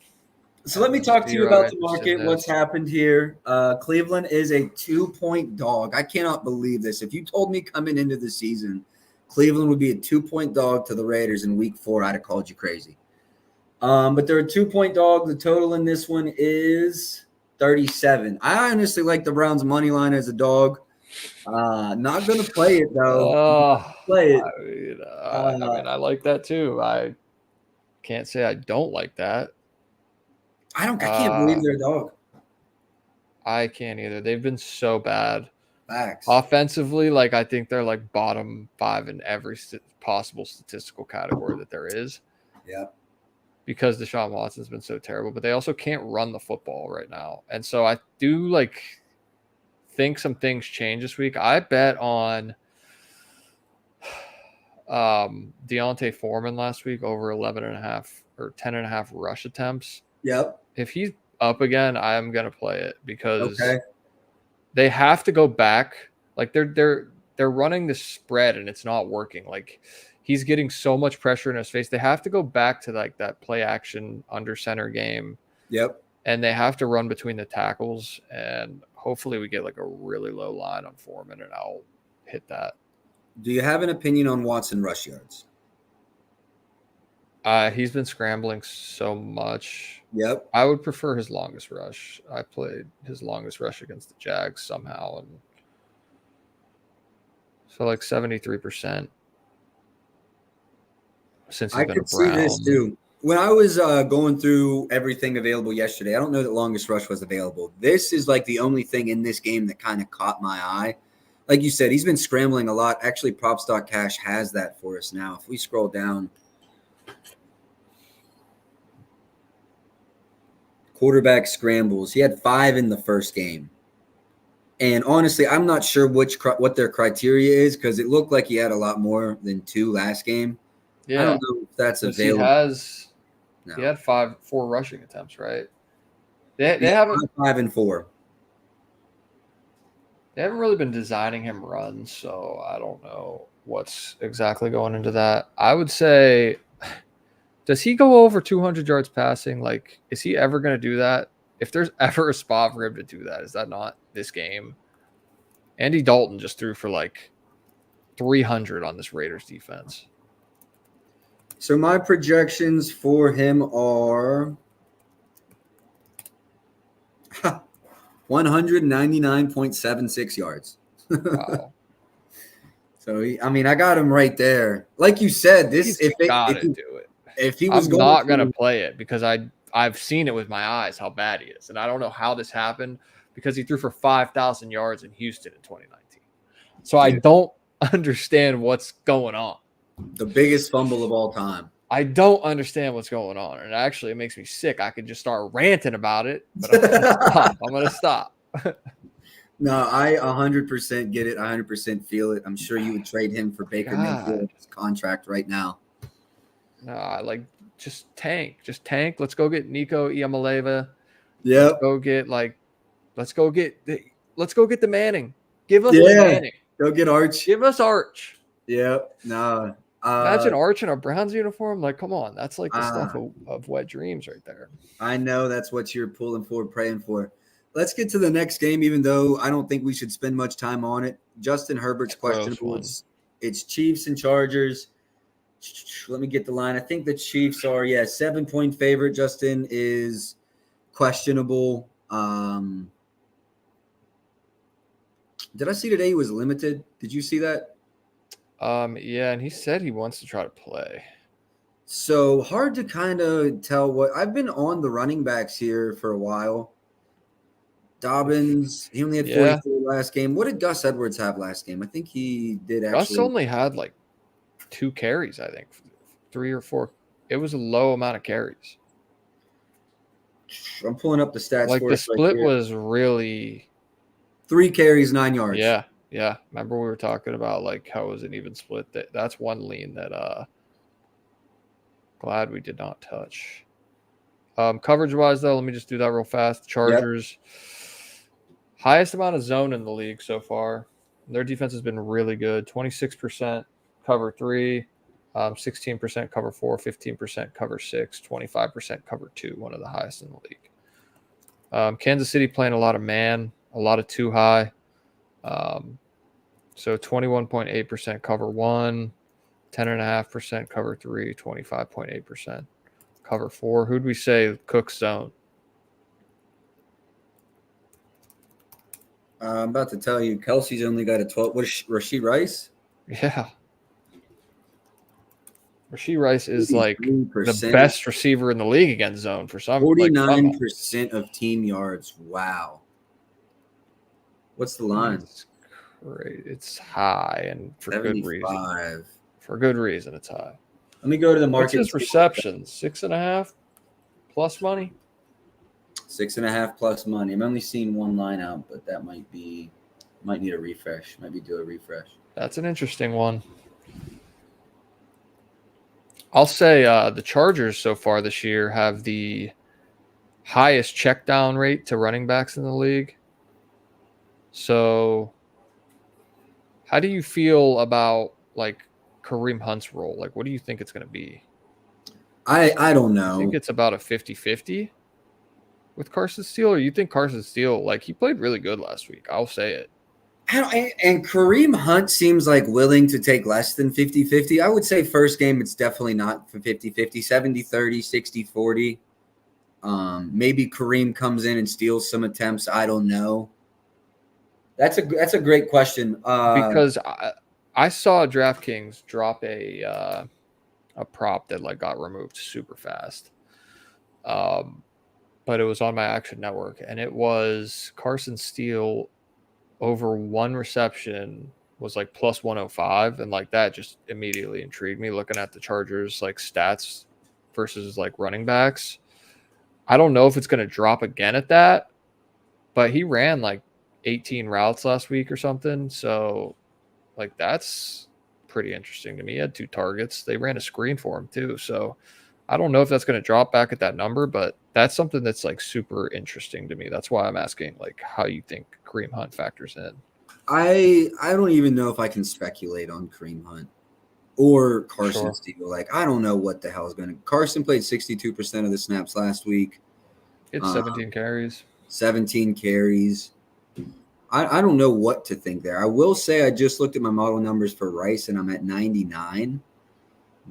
So let me talk to you about the market, what's happened here. Cleveland is a 2-point dog. I cannot believe this. If you told me coming into the season Cleveland would be a 2-point dog to the Raiders in week 4, I'd have called you crazy. But they're a 2-point dog. The total in this one is 37. I honestly like the Browns' money line as a dog. Not going to play it, though. Play it. I mean, I like that, too. I can't say I don't like that. I can't believe they're a dog. I can't either. They've been so bad. Facts. Offensively, like I think they're like bottom 5 in every possible statistical category that there is. Yeah. Because Deshaun Watson's been so terrible, but they also can't run the football right now. And so I do think some things change this week. I bet on Deontay Foreman last week over 11.5 or 10.5 rush attempts. Yep. If he's up again, I am gonna play it because they have to go back. Like they're running the spread and it's not working. Like he's getting so much pressure in his face. They have to go back to like that play action under center game. Yep. And they have to run between the tackles. And hopefully we get like a really low line on Foreman and I'll hit that. Do you have an opinion on Watson rush yards? He's been scrambling so much. Yep. I would prefer his longest rush. I played his longest rush against the Jags somehow. And so like 73% since he's been a Brown. I could see this too. When I was going through everything available yesterday, I don't know that longest rush was available. This is like the only thing in this game that kind of caught my eye. Like you said, he's been scrambling a lot. Actually, Props.cash has that for us now. If we scroll down, quarterback scrambles. He had 5 in the first game. And honestly, I'm not sure what their criteria is because it looked like he had a lot more than 2 last game. Yeah. I don't know if that's available. He had 4 rushing attempts, right? They have 5 and 4. They haven't really been designing him runs, so I don't know what's exactly going into that. I would say, does he go over 200 yards passing? Like, is he ever going to do that? If there's ever a spot for him to do that, is that not this game? Andy Dalton just threw for like 300 on this Raiders defense. So my projections for him are 199.76 yards. Wow. So I got him right there. Like you said, He's got to do it. If he was I'm not going to play it because I've seen it with my eyes how bad he is. And I don't know how this happened because he threw for 5,000 yards in Houston in 2019. So I don't understand what's going on. The biggest fumble of all time. I don't understand what's going on. And actually, it makes me sick. I could just start ranting about it, but I'm going to stop. No, I 100% get it. 100% feel it. I'm sure you would trade him for Baker Mayfield's contract right now. No, just tank. Just tank. Let's go get Nico Iamaleava. Yeah. Let's go get the Manning. Give us the Manning. Go get Arch. Give us Arch. Yep. No. Imagine Arch in a Browns uniform. Like, come on. That's like the stuff of wet dreams right there. I know that's what you're pulling for, praying for. Let's get to the next game, even though I don't think we should spend much time on it. Justin Herbert's questionable. It's Chiefs and Chargers. Let me get the line. I think the Chiefs are, 7-point favorite. Justin is questionable. Did I see today he was limited? Did you see that? Yeah, and he said he wants to try to play. So hard to kind of tell what I've been on the running backs here for a while. Dobbins, he only had 44 last game. What did Gus Edwards have last game? I think he did actually. Gus only had like 2 carries, I think. 3 or 4. It was a low amount of carries. I'm pulling up the stats. Like the split was really 3 carries, 9 yards. Yeah. Remember we were talking about like how it was an even split. That's one lean that glad we did not touch. Coverage wise though, let me just do that real fast. Chargers, highest amount of zone in the league so far. Their defense has been really good. 26% cover 3, 16% cover 4, 15% cover 6, 25% cover 2, one of the highest in the league. Kansas City playing a lot of man, a lot of too high. So 21.8% cover 1, 10.5% cover 3, 25.8% cover 4. Who'd we say Cook's zone? I'm about to tell you, Kelsey's only got a 12. What is Rashee Rice? Yeah. Rashee Rice is like the best receiver in the league against zone for some. 49% of team yards. Wow. What's the line? It's great. It's high, and for 75. good reason. For good reason, it's high. Let me go to the market. What's his receptions? 6.5 plus money. 6.5 plus money. I'm only seeing one line out, but that might need a refresh. Might be do a refresh. That's an interesting one. I'll say the Chargers so far this year have the highest check down rate to running backs in the league. So how do you feel about like Kareem Hunt's role? Like, what do you think it's going to be? I don't know. I think it's about a 50-50 with Carson Steele, or you think Carson Steele, like, he played really good last week. I'll say it. And Kareem Hunt seems like willing to take less than 50-50. I would say first game, it's definitely not for 50-50, 70-30, 60-40. Maybe Kareem comes in and steals some attempts. I don't know. That's a great question. Because I saw DraftKings drop a prop that like got removed super fast. But it was on my Action Network, and it was Carson Steele over 1 reception was like plus 105, and like that just immediately intrigued me looking at the Chargers like stats versus like running backs. I don't know if it's going to drop again at that, but he ran like 18 routes last week or something. So like that's pretty interesting to me. He had 2 targets. They ran a screen for him too. So I don't know if that's going to drop back at that number, but that's something that's like super interesting to me. That's why I'm asking like how you think Kareem Hunt factors in. I don't even know if I can speculate on Kareem Hunt or Carson Sure. Steele. Like, I don't know what the hell is going to. Carson played 62% of the snaps last week, It's 17 carries. 17 carries. I don't know what to think there. I will say I just looked at my model numbers for Rice and I'm at 99.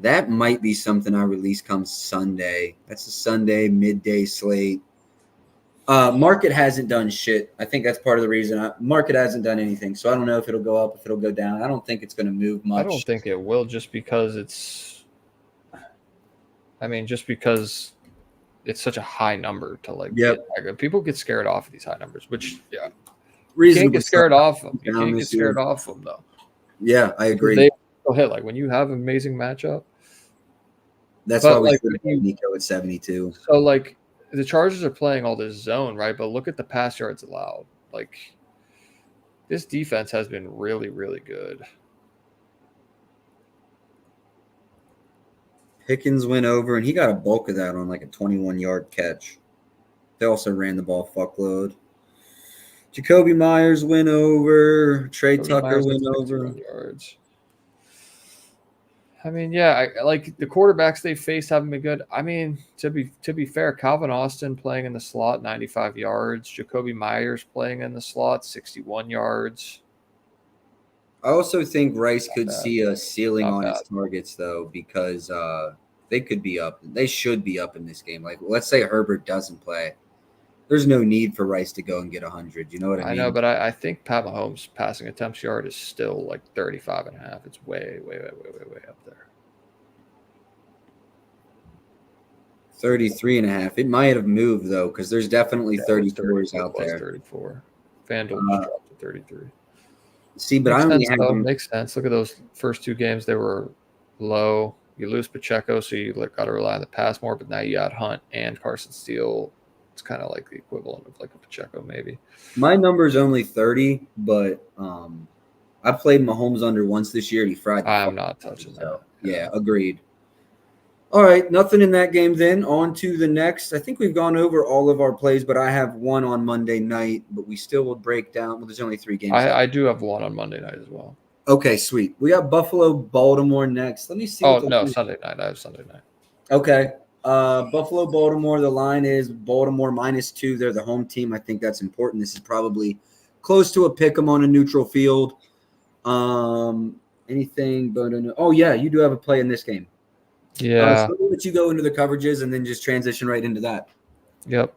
That might be something I release come Sunday. That's a Sunday midday slate. Market hasn't done shit. I think that's part of the reason. Market hasn't done anything, so I don't know if it'll go up, if it'll go down. I don't think it's going to move much. I don't think it will, just because it's. I mean, just because it's such a high number to like. Yep. People get scared off of these high numbers, which you can't Reasonable get scared stuff off them. You down can't get this year. scared off them though. Yeah, I agree. They will hit, like when you have an amazing matchup. That's But, why we like, should have Nico at 72. So like the Chargers are playing all this zone, right? But look at the pass yards allowed. Like this defense has been really, really good. Pickens went over, and he got a bulk of that on like a 21-yard catch. They also ran the ball fuckload. Jacoby Myers went over. Trey Tucker went over. Yards. I mean, yeah, I like the quarterbacks they faced haven't been good. I mean, to be fair, Calvin Austin playing in the slot, 95 yards. Jacoby Myers playing in the slot, 61 yards. I also think Rice could see a ceiling Not on his bad. targets, though, because they could be up. They should be up in this game. Like, let's say Herbert doesn't play. There's no need for Rice to go and get 100. You know what I mean? I know, but I think Pat Mahomes' passing attempts yard is still like 35 and a half. It's way up there. 33 and a half. It might have moved, though, because there's definitely 34s out there. 34. FanDuel just dropped to 33. See, but Makes I only sense, have though. them. Makes sense. Look at those first two games. They were low. You lose Pacheco, so you got to rely on the pass more. But now you got Hunt and Carson Steele. It's kind of like the equivalent of like a Pacheco, maybe. My number is only 30, but I played Mahomes under once this year, and he fried. I'm not touching that. So, yeah, agreed. All right, nothing in that game then. On to the next. I think we've gone over all of our plays, but I have one on Monday night, but we still will break down. Well, there's only 3 games. I do have one on Monday night as well. Okay, sweet. We got Buffalo, Baltimore next. Let me see. Oh, no, Sunday night. I have Sunday night. Okay. Buffalo, Baltimore. The line is Baltimore -2. They're the home team. I think that's important. This is probably close to a pick 'em on a neutral field. Anything but oh yeah, you do have a play in this game. Yeah. So I'll let you go into the coverages and then just transition right into that. Yep.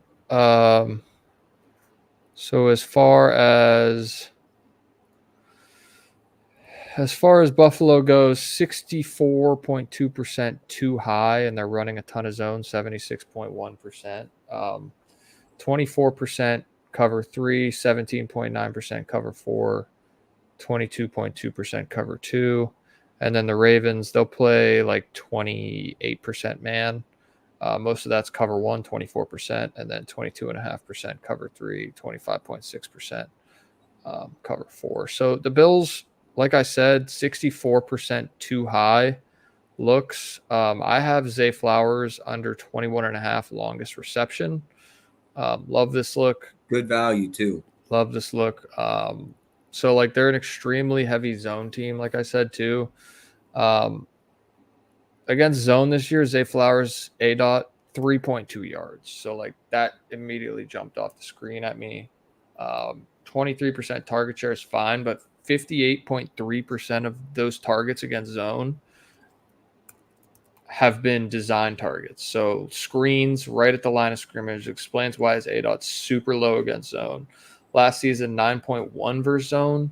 So as far as Buffalo goes, 64.2% too high, and they're running a ton of zone, 76.1%. 24% cover 3, 17.9% cover 4, 22.2% cover 2. And then the Ravens, they'll play like 28% man. Most of that's cover 1, 24%, and then 22.5% cover 3, 25.6% cover 4. So the Bills, like I said, 64% too high looks. I have Zay Flowers under 21.5 longest reception. Love this look. Good value too. Love this look. So like they're an extremely heavy zone team, like I said too. Against zone this year, Zay Flowers ADOT 3.2 yards. So like that immediately jumped off the screen at me. 23% target share is fine, but 58.3% of those targets against zone have been design targets. So screens right at the line of scrimmage explains why his ADOT's super low against zone. Last season, 9.1 versus zone.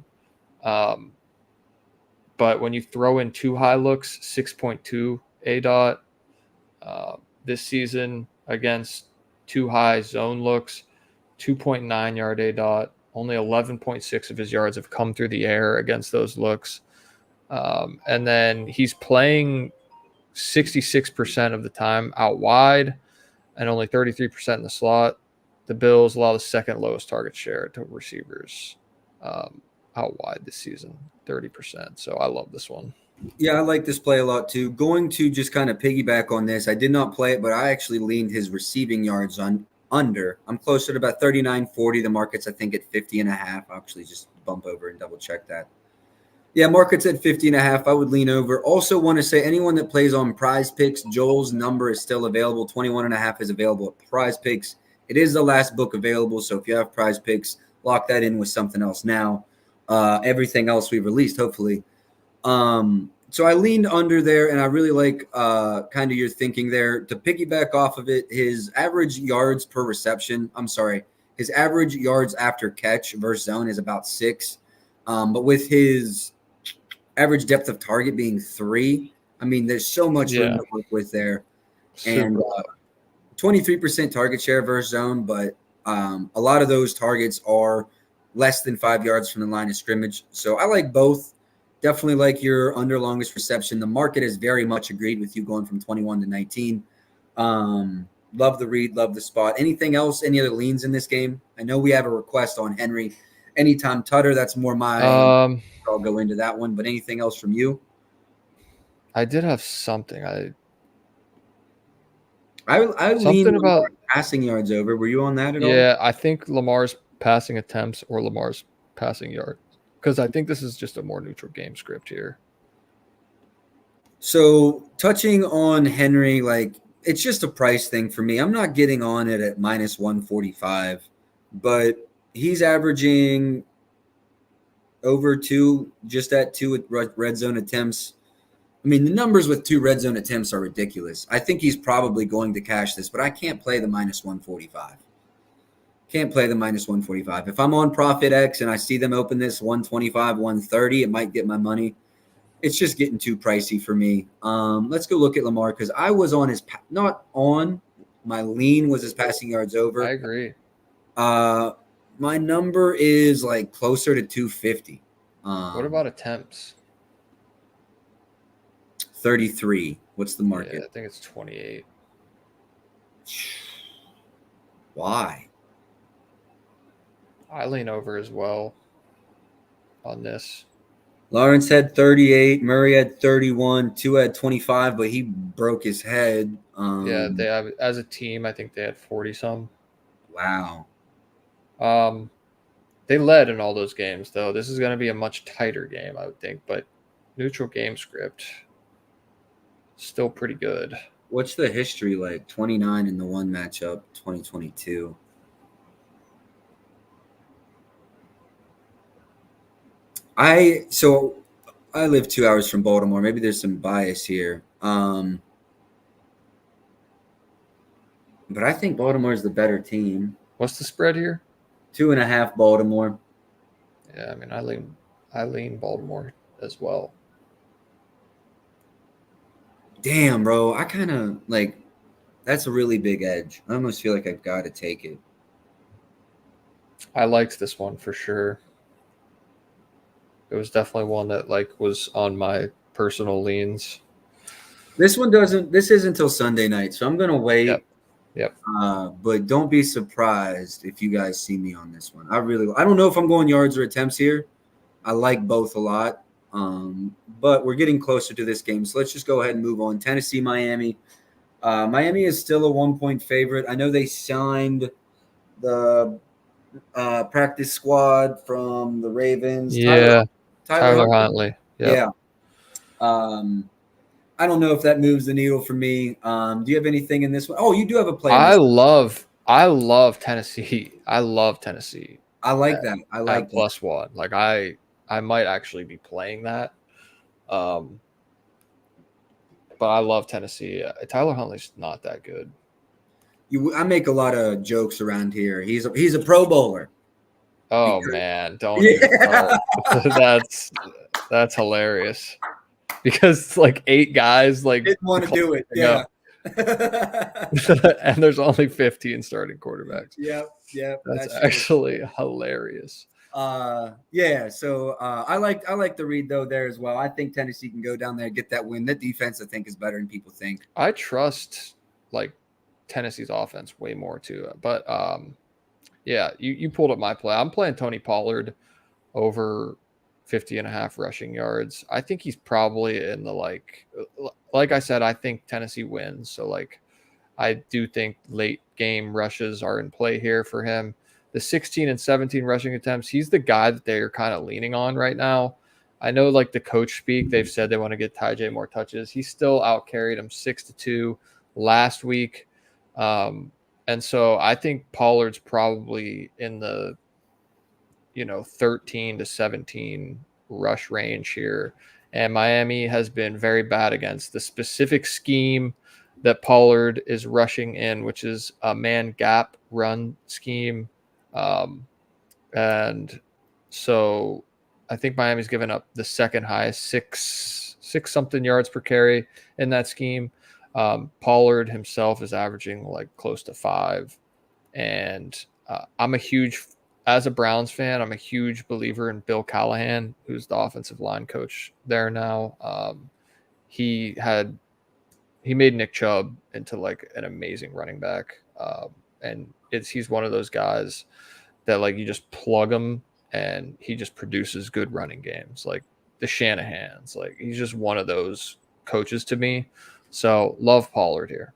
But when you throw in too high looks, 6.2 ADOT. This season against too high zone looks, 2.9 yard ADOT. Only 11.6 of his yards have come through the air against those looks. And then he's playing 66% of the time out wide and only 33% in the slot. The Bills allow the second lowest target share to receivers out wide this season, 30%. So I love this one. Yeah, I like this play a lot too. Going to just kind of piggyback on this, I did not play it, but I actually leaned his receiving yards on under. I'm closer to about 39, 40. The market's, I think, at 50 and a half. I actually just bump over and double check that. Yeah, market's at 50.5. I would lean over. Also want to say anyone that plays on Prize Picks, Joel's number is still available. 21.5 is available at Prize Picks. It is the last book available, so if you have Prize Picks, lock that in with something else now. Everything else we've released, hopefully. So I leaned under there, and I really like kind of your thinking there. To piggyback off of it, his average yards per reception, his average yards after catch versus zone is about 6. But with his average depth of target being 3, I mean, there's so much room to work with there. And 23% target share versus zone, but a lot of those targets are less than 5 yards from the line of scrimmage. So I like both. Definitely like your under longest reception. The market has very much agreed with you going from 21 to 19. Love the read, love the spot. Anything else? Any other leans in this game? I know we have a request on Henry. Anytime Tutter, that's more my I'll go into that one. But anything else from you? I did have something. I leaned about passing yards over. Were you on that at all? Yeah, I think Lamar's passing attempts or Lamar's passing yards, because I think this is just a more neutral game script here. So touching on Henry, like it's just a price thing for me. I'm not getting on it at minus 145, but he's averaging over 2, just at 2 red zone attempts. I mean, the numbers with 2 red zone attempts are ridiculous. I think he's probably going to cash this, but I can't play the minus 145. Can't play the minus 145. If I'm on Profit X and I see them open this 125, 130, it might get my money. It's just getting too pricey for me. Let's go look at Lamar, because I was on his my lean was his passing yards over. I agree. My number is like closer to 250. What about attempts? 33. What's the market? Yeah, I think it's 28. Why? I lean over as well on this. Lawrence had 38. Murray had 31. Tua had 25, but he broke his head. Yeah, they have, as a team, I think they had 40-some. Wow. They led in all those games, though. This is going to be a much tighter game, I would think, but neutral game script, still pretty good. What's the history like? 29 in the one matchup, 2022. I live 2 hours from Baltimore. Maybe there's some bias here. But I think Baltimore is the better team. What's the spread here? 2.5 Baltimore. Yeah, I mean, I lean Baltimore as well. Damn, bro. I kind of like that's a really big edge. I almost feel like I've got to take it. I liked this one for sure. It was definitely one that was on my personal leans. This isn't until Sunday night, so I'm gonna wait. Yep. But don't be surprised if you guys see me on this one. I don't know if I'm going yards or attempts here. I like both a lot. But we're getting closer to this game, so let's just go ahead and move on. Tennessee, Miami. Miami is still a 1-point favorite. I know they signed the practice squad from the Ravens. Yeah, Tyler Huntley. Yep. Yeah. I don't know if that moves the needle for me. Do you have anything in this one? Oh, you do have a play. I love Tennessee. I love Tennessee. I like that. I like that. +1. Like I might actually be playing that. But I love Tennessee. Tyler Huntley's not that good. I make a lot of jokes around here. He's a Pro Bowler. Oh man, don't. Yeah. That's hilarious. Because 8 guys didn't want to do it. Yeah. And there's only 15 starting quarterbacks. Yep. That's actually hilarious. Yeah. So I like the read though there as well. I think Tennessee can go down there and get that win. That defense I think is better than people think. I trust Tennessee's offense way more too. But yeah, you pulled up my play. I'm playing Tony Pollard over 50.5 rushing yards. I think he's probably in the like I said, I think Tennessee wins. So I do think late game rushes are in play here for him. the 16 and 17 rushing attempts, he's the guy that they're kind of leaning on right now. I know, like the coach speak, they've said they want to get Ty more touches. He still out carried him 6-2 last week. And so I think Pollard's probably in the 13 to 17 rush range here. And Miami has been very bad against the specific scheme that Pollard is rushing in, which is a man gap run scheme. And so I think Miami's given up the second highest, six something yards per carry in that scheme. Pollard himself is averaging like close to 5. And as a Browns fan, I'm a huge believer in Bill Callahan, who's the offensive line coach there now. He made Nick Chubb into like an amazing running back. And he's one of those guys that like you just plug him and he just produces good running games, like the Shanahans. Like he's just one of those coaches to me. So love Pollard here.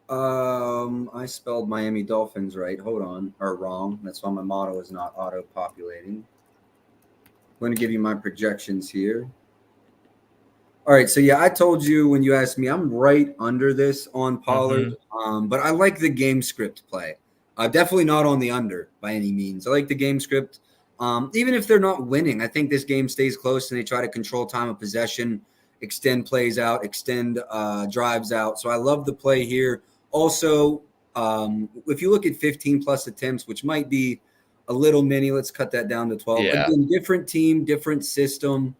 I spelled Miami Dolphins right. Hold on, or wrong. That's why my model is not auto-populating. I'm going to give you my projections here. All right, so yeah, I told you when you asked me, I'm right under this on Pollard, but I like the game script play. Definitely not on the under by any means. I like the game script. Even if they're not winning, I think this game stays close and they try to control time of possession, extend plays out, extend drives out. So I love the play here. Also, if you look at 15-plus attempts, which might be a little many, let's cut that down to 12. Yeah. Again, different team, different system.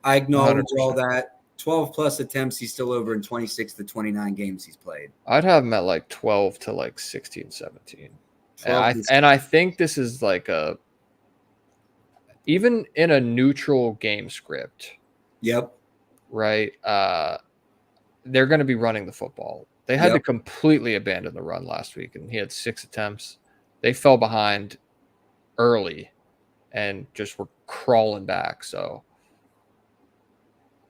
I acknowledge 100%. all that. 12-plus attempts, he's still over in 26 to 29 games he's played. I'd have him at like 12 to like 16, 17. And I think this is like even in a neutral game script. Yep. Right. They're going to be running the football. They had to completely abandon the run last week, and he had 6 attempts. They fell behind early and just were crawling back. So.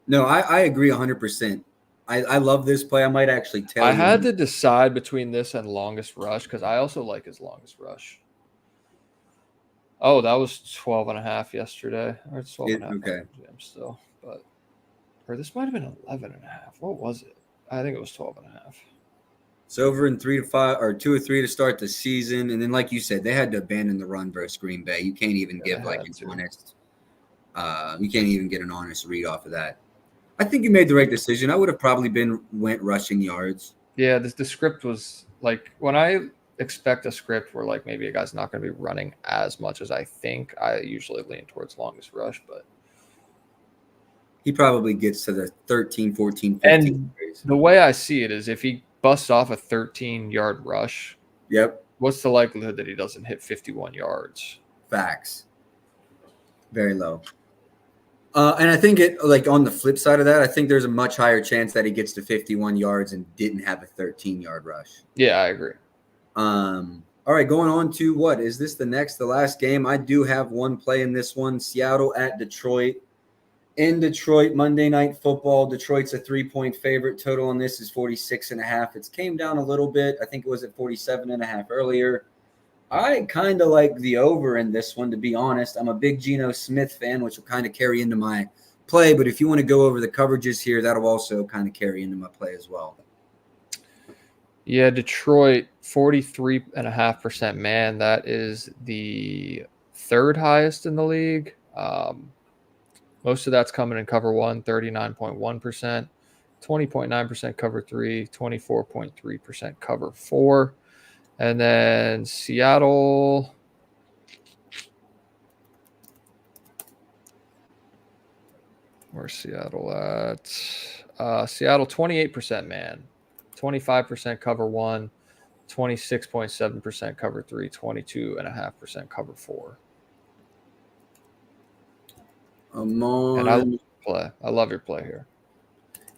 No, I agree 100%. I love this play. I might actually tell you. I had to decide between this and longest rush because I also like his longest rush. Oh, that was 12.5 yesterday. Or it's 12.5. Okay. Still, or this might have been 11.5. What was it? I think it was 12.5. It's over in 3 to 5 or 2 or 3 to start the season, and then like you said, they had to abandon the run versus Green Bay. You can't even give like an honest. You can't even get an honest read off of that. I think you made the right decision. I would have probably went rushing yards. Yeah, the script was like when I expect a script where like maybe a guy's not going to be running as much as I think, I usually lean towards longest rush, but he probably gets to the 13, 14, 15. And the way I see it is if he busts off a 13-yard rush, what's the likelihood that he doesn't hit 51 yards? Facts. Very low. And I think on the flip side of that, I think there's a much higher chance that he gets to 51 yards and didn't have a 13-yard rush. Yeah, I agree. All right, going on to what? Is this the last game? I do have one play in this one. Seattle at Detroit. In Detroit, Monday Night Football. Detroit's a 3-point favorite. Total on this is 46.5. It's came down a little bit. I think it was at 47.5 earlier. I kind of like the over in this one, to be honest. I'm a big Geno Smith fan, which will kind of carry into my play. But if you want to go over the coverages here, that'll also kind of carry into my play as well. Yeah, Detroit, 43.5% man. That is the 3rd highest in the league. Most of that's coming in cover 1, 39.1%, 20.9% cover 3, 24.3% cover 4. And then Seattle, where's Seattle at? Seattle, 28% man, 25% cover 1, 26.7% cover 3, 22.5% cover 4. And I love your play here.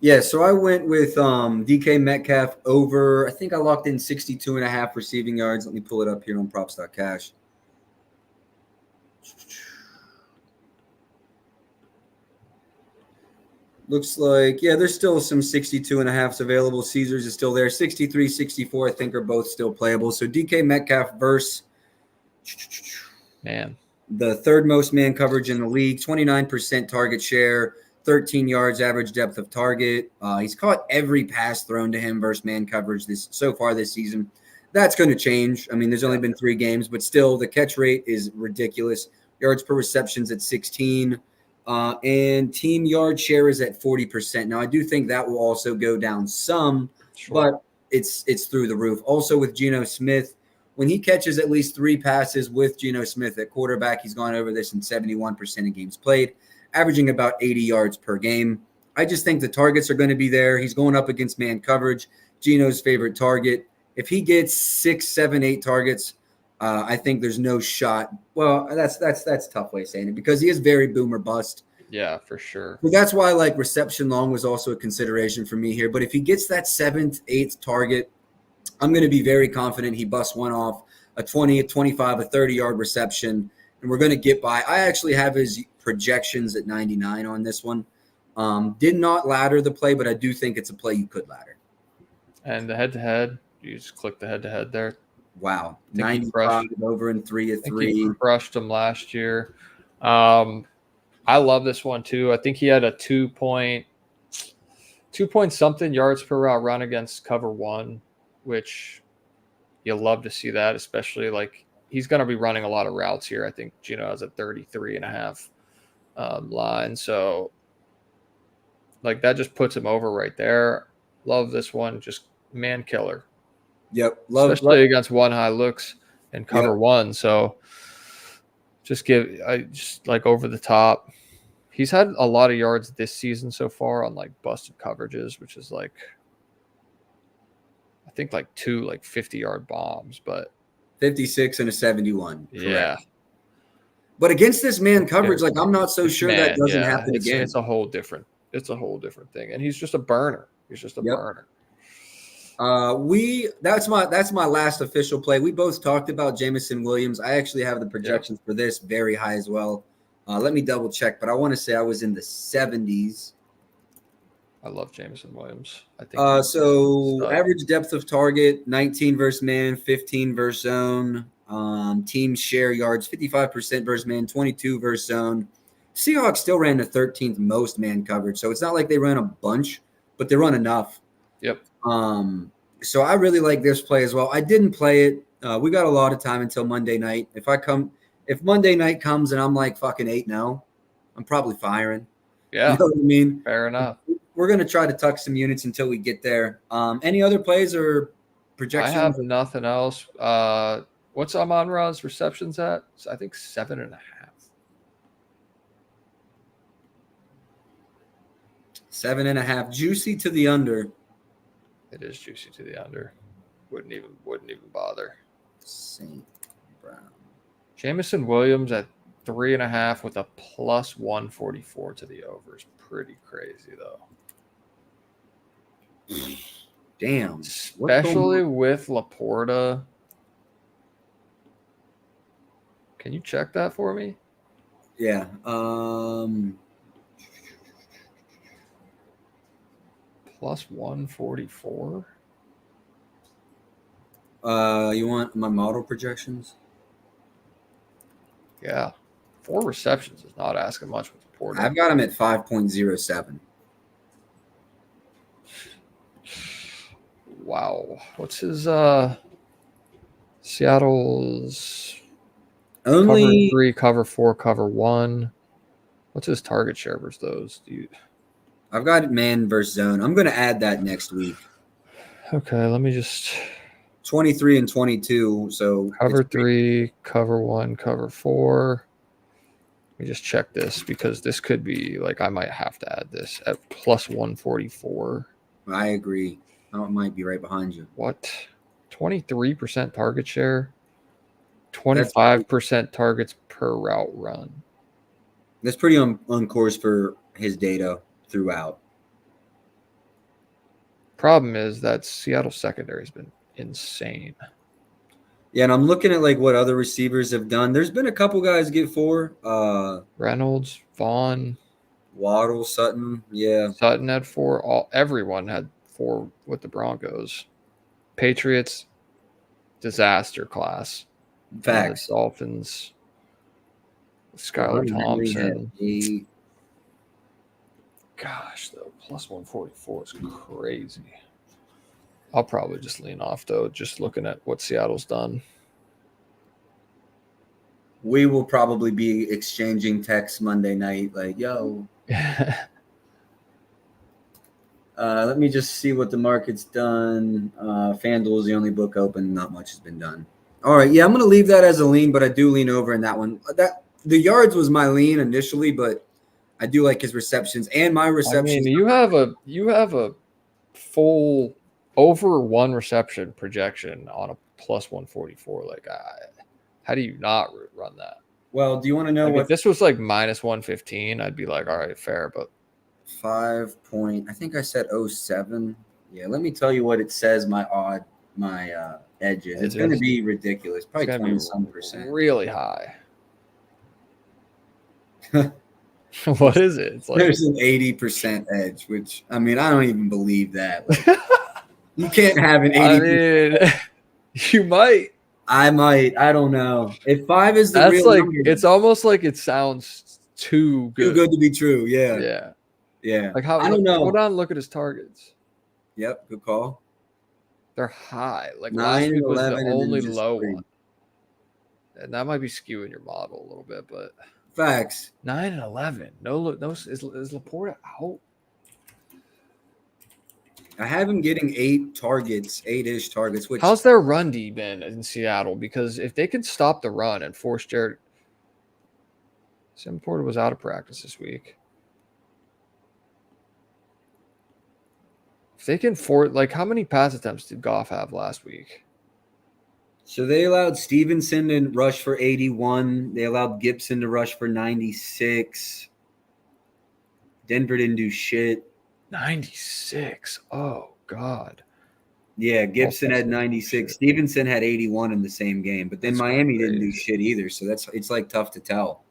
Yeah, so I went with DK Metcalf over. I think I locked in 62.5 receiving yards. Let me pull it up here on props.cash. Looks like, yeah, there's still some 62 and a halves available. Caesars is still there. 63, 64, I think are both still playable. So DK Metcalf versus Man, the third most man coverage in the league, 29% target share, 13 yards average depth of target. He's caught every pass thrown to him versus man coverage so far this season. That's going to change. I mean, there's only been 3 games, but still the catch rate is ridiculous. Yards per receptions at 16. And team yard share is at 40%. Now, I do think that will also go down some, sure. but it's through the roof. Also with Geno Smith, when he catches at least 3 passes with Geno Smith at quarterback, he's gone over this in 71% of games played, averaging about 80 yards per game. I just think the targets are going to be there. He's going up against man coverage, Geno's favorite target. If he gets 6, 7, 8 targets, I think there's no shot. Well, that's a tough way of saying it because he is very boom or bust. Yeah, for sure. So that's why like reception long was also a consideration for me here. But if he gets that 7th, 8th target, I'm going to be very confident he busts one off, a 20, a 25, a 30-yard reception, and we're going to get by. I actually have his projections at 99 on this one. Did not ladder the play, but I do think it's a play you could ladder. And the head-to-head, you just click the head-to-head there. Wow, 95 over in 3 of 3. He crushed him last year. I love this one too. I think he had a 2 point something yards per route run against cover 1, which you'll love to see that, especially like he's going to be running a lot of routes here. I think Geno has a 33 and a half line. So like that just puts him over right there. Love this one. Just man killer. Yep. Especially against one high looks and cover 1. So just like over the top. He's had a lot of yards this season so far on like busted coverages, which is like, I think like 2 like 50-yard bombs, but 56 and a 71. Yeah. Correct. But against this man coverage, like I'm not so sure that doesn't happen again. It's a whole different thing. And he's just a burner. He's just a burner. That's my last official play. We both talked about Jameson Williams. I actually have the projections for this very high as well. Let me double check, but I want to say I was in the 70s. I love Jameson Williams. I think so average depth of target, 19 versus man, 15 versus zone. Team share yards, 55% versus man, 22 versus zone. Seahawks still ran the 13th most man coverage, so it's not like they run a bunch, but they run enough. Yep. So I really like this play as well. I didn't play it. We got a lot of time until Monday night. If Monday night comes and I'm like fucking 8-0, I'm probably firing. Yeah. You know what I mean? Fair enough. We're going to try to tuck some units until we get there. Any other plays or projections? I have nothing else. What's Amon-Ra's receptions at? I think 7.5. 7.5. Juicy to the under. It is juicy to the under. Wouldn't even bother. St. Brown. Jameson Williams at 3.5 with a plus 144 to the over is pretty crazy though. Damn. Especially with Laporta. Can you check that for me? Yeah. Plus 144. You want my model projections? Yeah. 4 receptions is not asking much with Laporta. I've got him at 5.07. Wow. What's his Seattle's only cover 3, cover 4, cover 1? What's his target share versus those? I've got man versus zone. I'm going to add that next week. Okay, let me just 23 and 22. So cover 3, cover 1, cover 4. Let me just check this because this could be like I might have to add this at plus 144. I agree. I might be right behind you. What? 23% target share, 25% targets per route run. That's pretty on course for his data throughout. Problem is that Seattle secondary has been insane. Yeah, and I'm looking at like what other receivers have done. There's been a couple guys get 4. Reynolds, Vaughn. Waddle, Sutton, yeah. Sutton had 4. Everyone had 4 with the Broncos. Patriots, disaster class. And then the Facts. Dolphins, Well, Skylar Hunter Henry had Thompson. 8. Gosh, though, plus 144 is crazy. I'll probably just lean off, though, just looking at what Seattle's done. We will probably be exchanging texts Monday night, like, yo. Let me just see what the market's done. FanDuel is the only book open. Not much has been done. All right, yeah, I'm going to leave that as a lean, but I do lean over in that one. The yards was my lean initially, but I do like his receptions and my receptions. I mean, you have a full over 1 reception projection on a plus 144. Like, how do you not run that? Well, do you want to know Like, what if this was like minus 115, I'd be like, all right, fair, but 5 point? I think I said 07. Yeah, let me tell you what it says. My edges. It's going to be ridiculous. Probably 20-some%. Really high. What is it? It's like there's an 80% edge, which I mean, I don't even believe that. Like, you can't have an 80%. I mean, you might. I might. I don't know. If 5 is the That's real like number, it's almost like it sounds too good. too good to be true. Yeah. Yeah. Yeah. Like how? I don't know. Hold on. Look at his targets. Yep. Good call. They're high. Like 9 last and week was 11 the and then only just low 3. one, and that might be skewing your model a little bit. But Facts. 9 and 11. No. Is Laporta out? I have him getting 8 targets, 8-ish targets. Which How's their run D been in Seattle? Because if they can stop the run and force Jared, Sam Porter was out of practice this week. If they can how many pass attempts did Goff have last week? So they allowed Stevenson to rush for 81. They allowed Gibson to rush for 96. Denver didn't do shit. 96. Oh, God. Yeah, Gibson had 96. Stevenson had 81 in the same game. But then That's Miami crazy. didn't do shit either. So it's like tough to tell.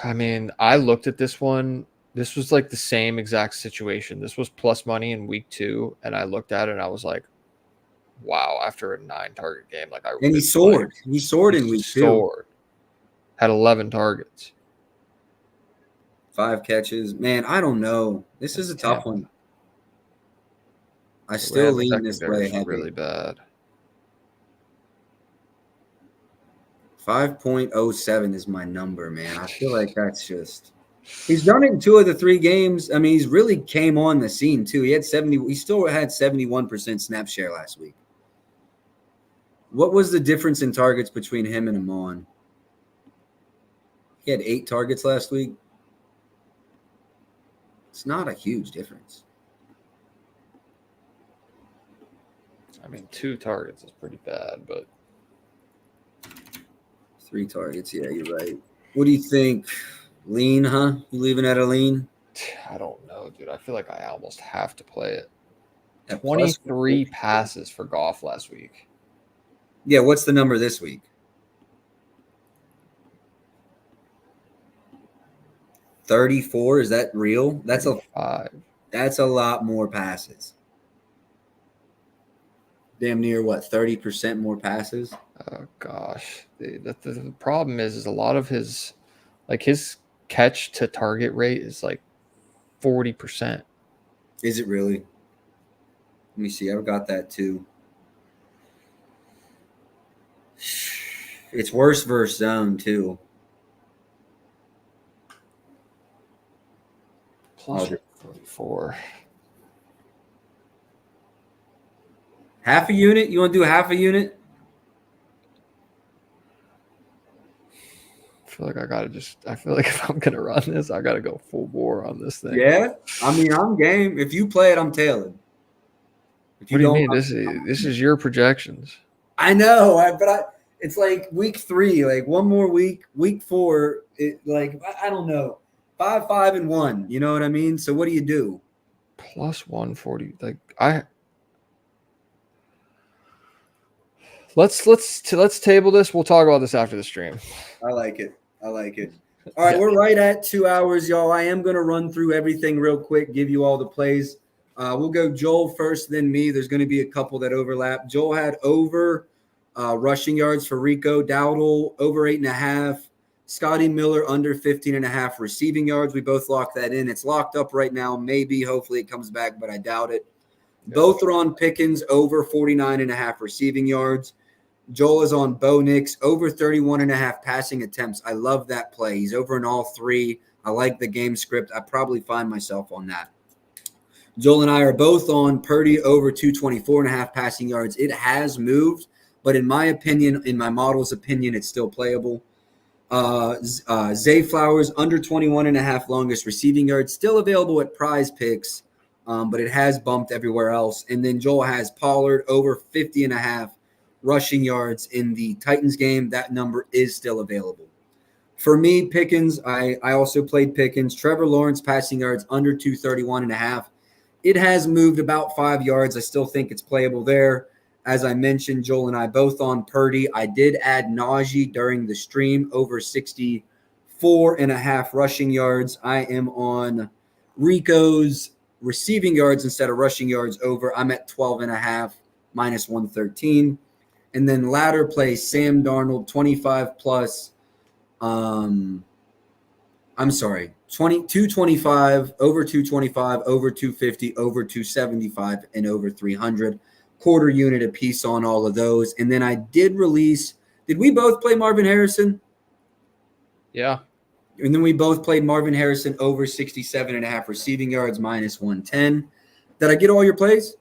I mean, I looked at this one. This was like the same exact situation. This was plus money in week 2. And I looked at it and I was like, wow, after a 9-target game. And he soared. He soared in week 2. Had 11 targets. 5 catches. Man, I don't know. This is a tough one. I still lean this way heavy. Really bad. 5.07 is my number, man. I feel like that's just he's done it in 2 of the 3 games. I mean, he's really came on the scene too. He still had 71% snap share last week. What was the difference in targets between him and Amon? He had 8 targets last week. It's not a huge difference. I mean, 2 targets is pretty bad, but 3 targets. Yeah, you're right. What do you think? Lean, huh? You leaving at a lean? I don't know, dude. I feel like I almost have to play it. At 23 passes for Goff last week. Yeah, what's the number this week? 34. Is that real? That's 35. That's a lot more passes. Damn near what? 30% more passes. Oh gosh, the problem is a lot of his catch to target rate is like 40%. Is it really? Let me see. I've got that too. It's worse versus zone too. Plus 44. Half a unit? You want to do half a unit? I feel like if I'm gonna run this, I gotta go full bore on this thing. Yeah, I mean, I'm game. If you play it, I'm tailing. What do you mean? This is your projections. I know, but it's like week 3, like one more week, week 4. I don't know, 5, 5, and 1. You know what I mean? So what do you do? Plus 140. Let's table this. We'll talk about this after the stream. I like it. All right, Yeah. we're right at 2 hours, y'all. I am going to run through everything real quick, give you all the plays. We'll go Joel first, then me. There's going to be a couple that overlap. Joel had over rushing yards for Rico Dowdle, over 8.5. Scotty Miller under 15.5 receiving yards. We both locked that in. It's locked up right now. Maybe, hopefully it comes back, but I doubt it. Both are on Pickens over 49.5 receiving yards. Joel is on Bo Nix over 31.5 passing attempts. I love that play. He's over in all three. I like the game script. I probably find myself on that. Joel and I are both on Purdy over 224.5 passing yards. It has moved, but in my opinion, in my model's opinion, it's still playable. Zay Flowers under 21.5 longest receiving yards, still available at Prize Picks, but it has bumped everywhere else. And then Joel has Pollard over 50.5 rushing yards in the Titans game. That number is still available. For me, Pickens, I also played Pickens. Trevor Lawrence passing yards under 231.5. It has moved about 5 yards. I still think it's playable there. As I mentioned, Joel and I both on Purdy. I did add Najee during the stream over 64.5 rushing yards. I am on Rico's receiving yards instead of rushing yards over. I'm at 12.5 minus 113. And then ladder play Sam Darnold 25 plus. I'm sorry, 225, over 225, over 250, over 275, and over 300. Quarter unit a piece on all of those. And then I did release, did we both play Marvin Harrison? Yeah. And then we both played Marvin Harrison over 67.5 receiving yards minus 110. Did I get all your plays?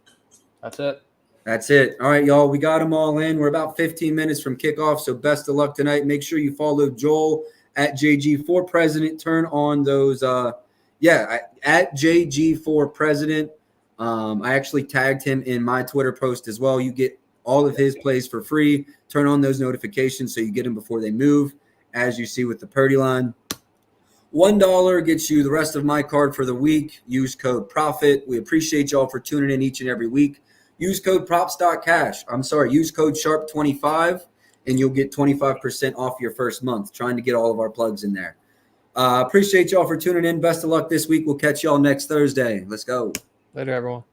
That's it. That's it. All right, y'all. We got them all in. We're about 15 minutes from kickoff, so best of luck tonight. Make sure you follow Joel at JG4President. Turn on those at JG4President. I actually tagged him in my Twitter post as well. You get all of his plays for free. Turn on those notifications so you get them before they move, as you see with the Purdy line. $1 gets you the rest of my card for the week. Use code PROFIT. We appreciate y'all for tuning in each and every week. Use code PROPS.cash. Use code SHARP25, and you'll get 25% off your first month. Trying to get all of our plugs in there. Appreciate y'all for tuning in. Best of luck this week. We'll catch y'all next Thursday. Let's go. Later, everyone.